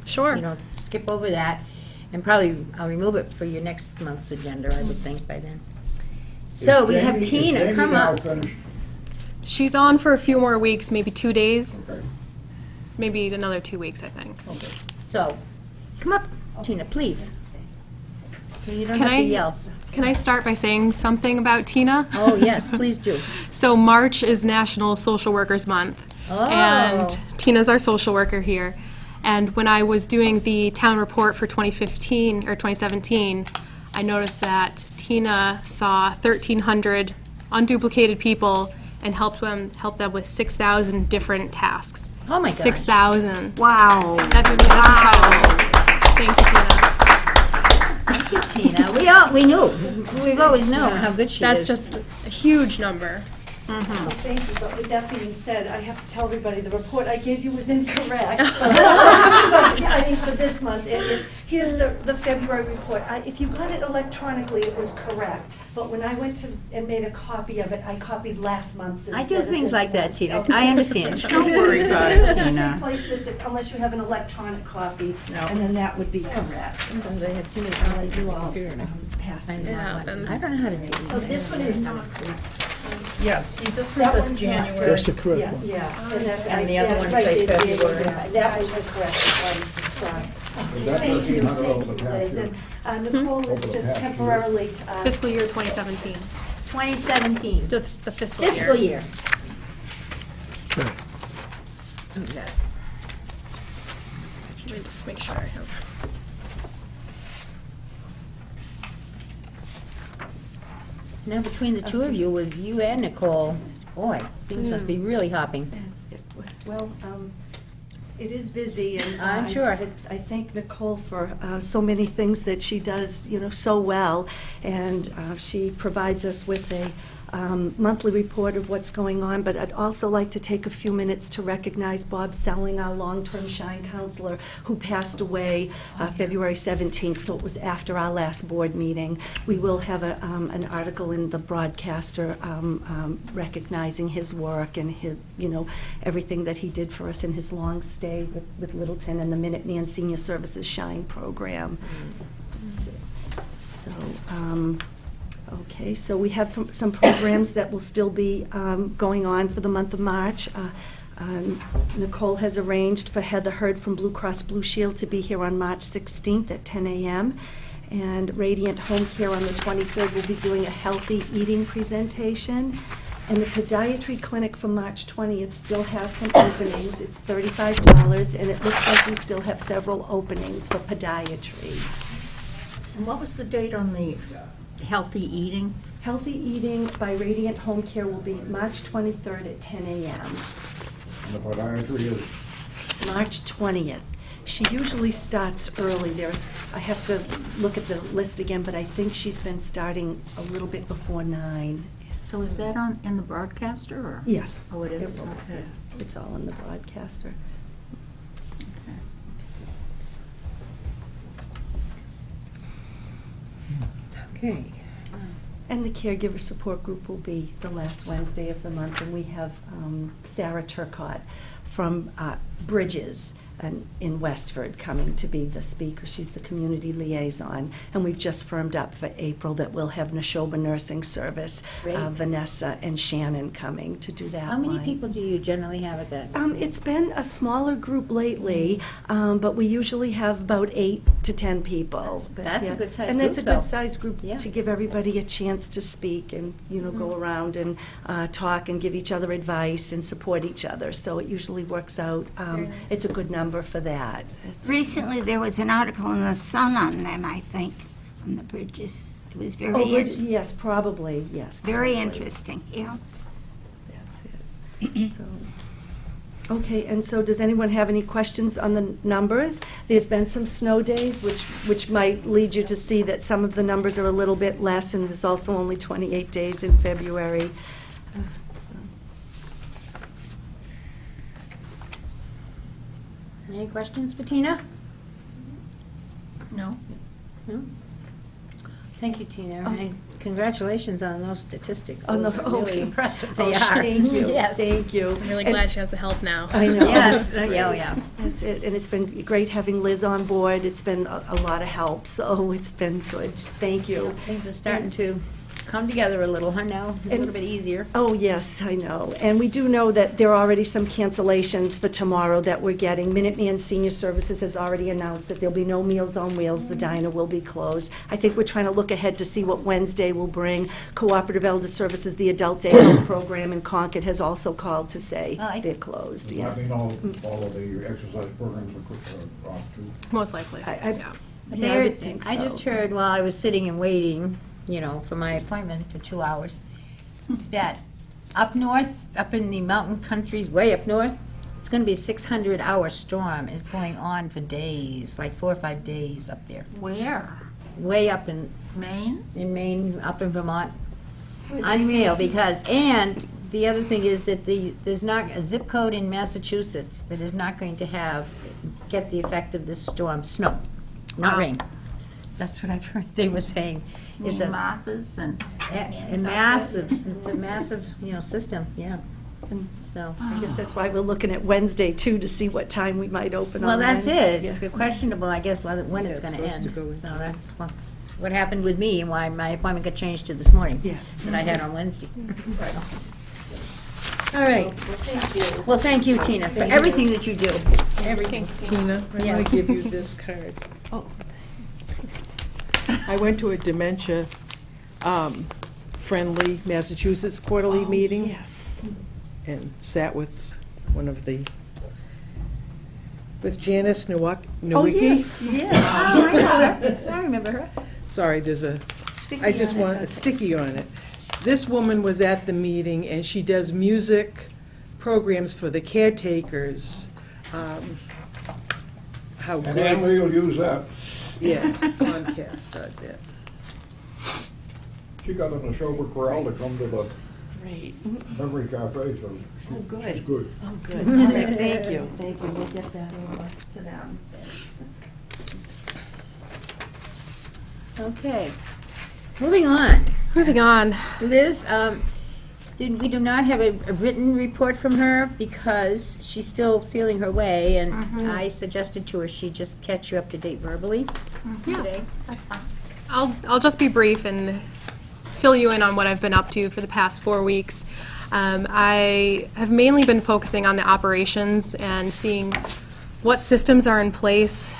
Sure. skip over that. And probably I'll remove it for your next month's agenda, I would think, by then. So we have Is Tina, Jamie come now up. finished? She's on for a few more weeks, maybe 2 days, Okay. maybe another 2 weeks, I think. So, come up, Tina, please. So you don't Can have to I- yell. Can I start by saying something about Tina? Oh, yes, please do. So March is National Social Workers Month. Oh. And Tina's our social worker here. And when I was doing the town report for 2015 or 2017, I noticed that Tina saw 1,300 unduplicated people and helped them with 6,000 different tasks. Oh, my gosh. 6,000. Wow. That's incredible. Thank you, Tina. Thank you, Tina. We knew, we've always known how good she is. That's just a huge number. Well, thank you, but with that being said, I have to tell everybody, the report I gave you was incorrect. I mean, for this month, here's the February report. If you got it electronically, it was correct, but when I went to and made a copy of it, I copied last month's I instead do of things this like that, month's. Tina. Okay. I understand. Don't worry about it, Just Tina. replace this unless you have an electronic copy, and then that would be correct. Sometimes I have too many copies of all. Pass I this. know. happens. I don't know how to do So this. this one is not correct. Yeah, see, this That one one's says not January. That's the correct Yeah, one. yeah, and that's. And the I- other yeah, ones right, say there, February. That was the correct one, sorry. Is that Thank you, 1,300 over thank the you, past Liz. year? And Nicole Over is the just past year. temporarily. Fiscal year 2017. 2017, Just the fiscal year. fiscal year. Okay. Let me just make sure I have. Now, between the two of you, with you and Nicole, boy, things must be really hopping. Well, it is busy, and I'm sure. I thank Nicole for so many things that she does, so well, and she provides us with a monthly report of what's going on, but I'd also like to take a few minutes to recognize Bob Selling, our long-term Shine counselor, who passed away February 17th, so it was after our last board meeting. We will have an article in the Broadcaster recognizing his work and his, everything that he did for us in his long stay with Littleton and the Minuteman Senior Services Shine program. So, okay, so we have some programs that will still be going on for the month of March. Nicole has arranged for Heather Hurd from Blue Cross Blue Shield to be here on March 16th at 10 a.m. And Radiant Home Care on the 23rd will be doing a healthy eating presentation. And the podiatry clinic for March 20th still has some openings. It's $35, and it looks like we still have several openings for podiatry. And what was the date on the healthy eating? Healthy Eating by Radiant Home Care will be March 23rd at 10 a.m. And the podiatry is, March 20th. She usually starts early. I have to look at the list again, but I think she's been starting a little bit before 9. So is that in the broadcaster, or? Yes. Oh, it is? will, Okay. yeah. It's all in the Broadcaster. Okay. And the caregiver support group will be the last Wednesday of the month, and we have Sarah Turcott from Bridges in Westford coming to be the speaker. She's the community liaison, and we've just firmed up for April that we'll have Neshoba Nursing Service, Great. Vanessa and Shannon coming to do that How many line. people do you generally have at that? It's been a smaller group lately, but we usually have about 8 to 10 people. But, That's a yeah. good-sized And that's a group, though. good-sized group Yeah. to give everybody a chance to speak and, go around and talk and give each other advice and support each other. So it usually works out. Very nice. It's a good number for that. Recently, there was an article in the Sun on them, I think, on the Bridges. It was very, Yes, probably, yes. very probably. interesting, yeah. That's it. So, okay, and so does anyone have any questions on the numbers? There's been some snow days, which might lead you to see that some of the numbers are a little bit less, and there's also only 28 days in February. Any questions, Bettina? No? No? Thank you, Tina, and congratulations on those statistics. On Those the- are really impressive. Oh, They are. Thank you, Yes. thank you. I'm really And- glad she has the help now. I know. Yes, yeah. That's it, and it's been great having Liz on board. It's been a lot of help, so it's been good. Thank you. Things are starting to come together a little, huh, now? A little bit easier. Oh, yes, I know. And we do know that there are already some cancellations for tomorrow that we're getting. Minuteman Senior Services has already announced that there'll be no Meals on Wheels. The diner will be closed. I think we're trying to look ahead to see what Wednesday will bring. Cooperative Elder Services, the Adult Day Health Program in Concord has also called to say Oh, they're closed, yeah. I mean, all of the exercise programs are off too. Most likely, I- yeah. Yeah, I would think I just so. heard while I was sitting and waiting, for my appointment for 2 hours, that up north, up in the mountain countries, way up north, it's gonna be a 600-hour storm, and it's going on for days, like 4 or 5 days up there. Where? Way up in Maine, up in Vermont. Unreal, and the other thing is that there's not a zip code in Massachusetts that is not going to get the effect of this storm, snow, not rain. That's what I've heard they were saying. It's a Martha's and. massive, it's a massive, system, yeah. So, I guess that's why we're looking at Wednesday, too, to see what time we might open on well, that's Wednesday. it. It's Yeah. questionable, I guess, when it's Yeah, gonna it's end. supposed to go in. So that's what happened with me and why my appointment got changed to this morning. Yeah. That I had on Wednesday. All right. Well, thank you, Tina, for everything that you do. Everything. Tina, I'm Yes. going to give you this card. Oh, I went to a dementia-friendly Massachusetts quarterly meeting. yes. And sat with with Janice Nowicki. Oh, yes, yes. Oh, I know her. I remember her. Sorry, there's Sticky I just on it, want a sticky on it. This woman was at the meeting, and she does music programs for the caretakers. How And good. Emily will use that. Yes, Comcast, I bet. She got an Ashover Corral to come to the Great. Memory Cafe, so Oh, good. she's good. Oh, good. All right, thank you. Thank you. We'll get that over to them. Okay. Moving on. Moving on. Liz, we do not have a written report from her because she's still feeling her way, and I suggested to her she just catch you up to date verbally today. That's fine. I'll just be brief and fill you in on what I've been up to for the past 4 weeks. I have mainly been focusing on the operations and seeing what systems are in place,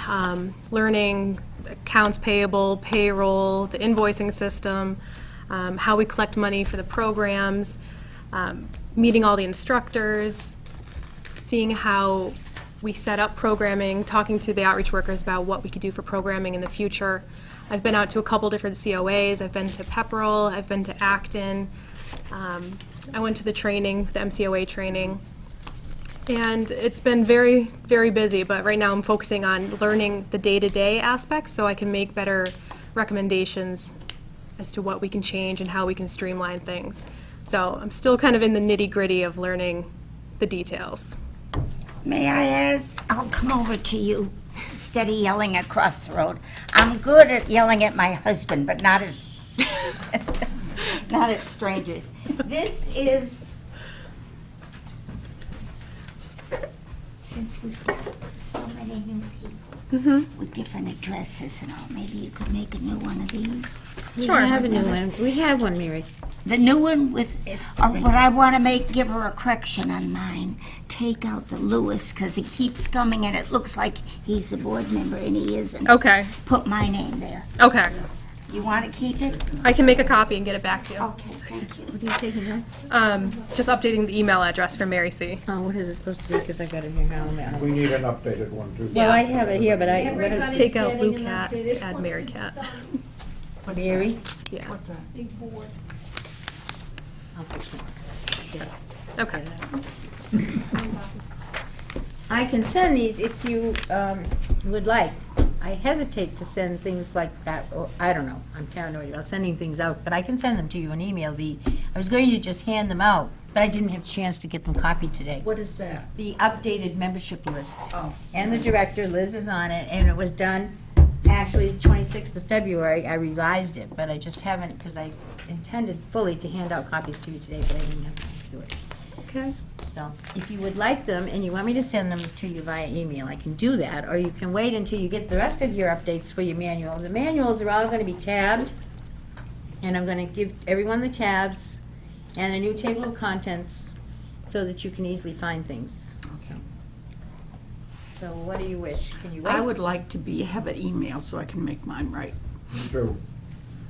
learning accounts payable, payroll, the invoicing system, how we collect money for the programs, meeting all the instructors, seeing how we set up programming, talking to the outreach workers about what we could do for programming in the future. I've been out to a couple different COAs. I've been to Pepperell. I've been to Acton. I went to the training, the MCOA training. And it's been very, very busy, but right now I'm focusing on learning the day-to-day aspects so I can make better recommendations as to what we can change and how we can streamline things. So I'm still kind of in the nitty-gritty of learning the details. May I ask? I'll come over to you instead of yelling across the road. I'm good at yelling at my husband, but not at not at strangers. This is, since we've got so many new people with different addresses and all, maybe you could make a new one of these. We have a new one. We have one, Mary. The new one with, what I want to give her a correction on mine. Take out the Lewis, because he keeps coming and it looks like he's a board member and he isn't. Okay, Put my name there. okay. You want to keep it? I can make a copy and get it back to you. Okay, thank you. What are you taking now? Just updating the email address for Mary C. Oh, what is it supposed to be? Because I got it here. We need an updated one too. Well, I have it here, but Everybody's Take out getting Blue an Cat, updated add one. Mary Cat. Mary? Yeah, Big board. I'll fix it. okay. I can send these if you would like. I hesitate to send things like that, or, I don't know, I'm paranoid about sending things out, but I can send them to you in email. I was going to just hand them out, but I didn't have a chance to get them copied today. What is that? The updated membership list. Oh. And the director, Liz, is on it, and it was done actually, the 26th of February, I revised it, but I just haven't, because I intended fully to hand out copies to you today, but I didn't have time to do it. Okay. So if you would like them and you want me to send them to you via email, I can do that, or you can wait until you get the rest of your updates for your manual. The manuals are all going to be tabbed, and I'm going to give everyone the tabs and a new table of contents so that you can easily find things. So what do you wish? Can you wait? I would like to have it emailed so I can make mine right. Me too.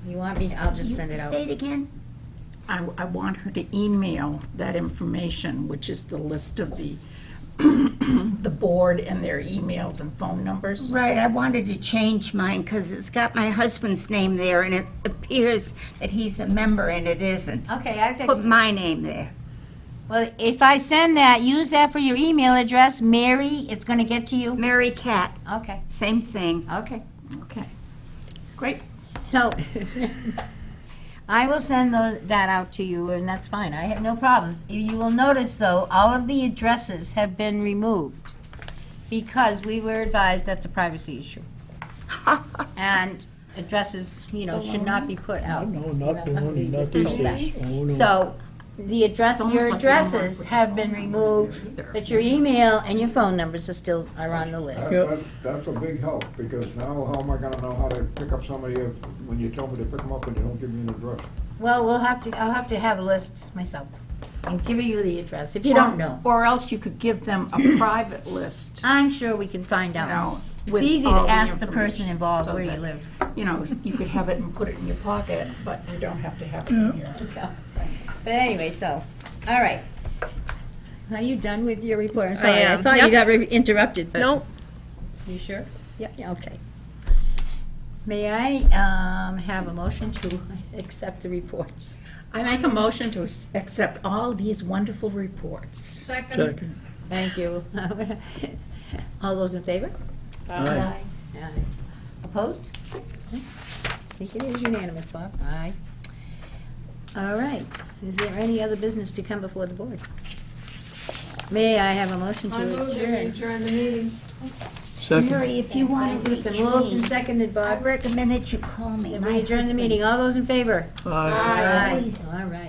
You want me, I'll just send it out. Say it again. I want her to email that information, which is the list of the board and their emails and phone numbers. Right, I wanted to change mine because it's got my husband's name there and it appears that he's a member and it isn't. Okay, I fixed Put it. my name there. Well, if I send that, use that for your email address, Mary, it's going to get to you? Mary Cat, Okay, same thing. okay. Okay, great. So, I will send that out to you, and that's fine. I have no problems. You will notice, though, all of the addresses have been removed because we were advised that's a privacy issue. And addresses, should not be put out. No, not these days. Oh, no. So, the address, almost your like you don't work addresses with have the been phone removed, either. but your email and your phone numbers are on the list. That's a big help, because now how am I gonna know how to pick up somebody when you tell me to pick them up and you don't give me an address? Well, I'll have to have a list myself and give you the address, if you don't know. Or else you could give them a private list, I'm sure we can find you out. know. It's with easy to all the ask the person information, involved so where you that, live. You know, you could have it and put it in your pocket, but you don't have to have it in here. So, but anyway, all right. Are you done with your report? I'm sorry, I am. thought Yep. you got interrupted, but. Nope. You sure? Yep. Yeah, okay. May I have a motion to accept the reports? I make a motion to accept all these wonderful reports. Second. Thank you. All those in favor? Aye. Aye. Opposed? I think it is unanimous, Bob. Aye. All right. Is there any other business to come before the board? May I have a motion to adjourn? Adjourn the meeting. Second. Mary, if you want to It's been moved and reach me, seconded, I Bob. recommend that you call me. Then My we adjourn the husband- meeting. All those in favor? Aye. All right.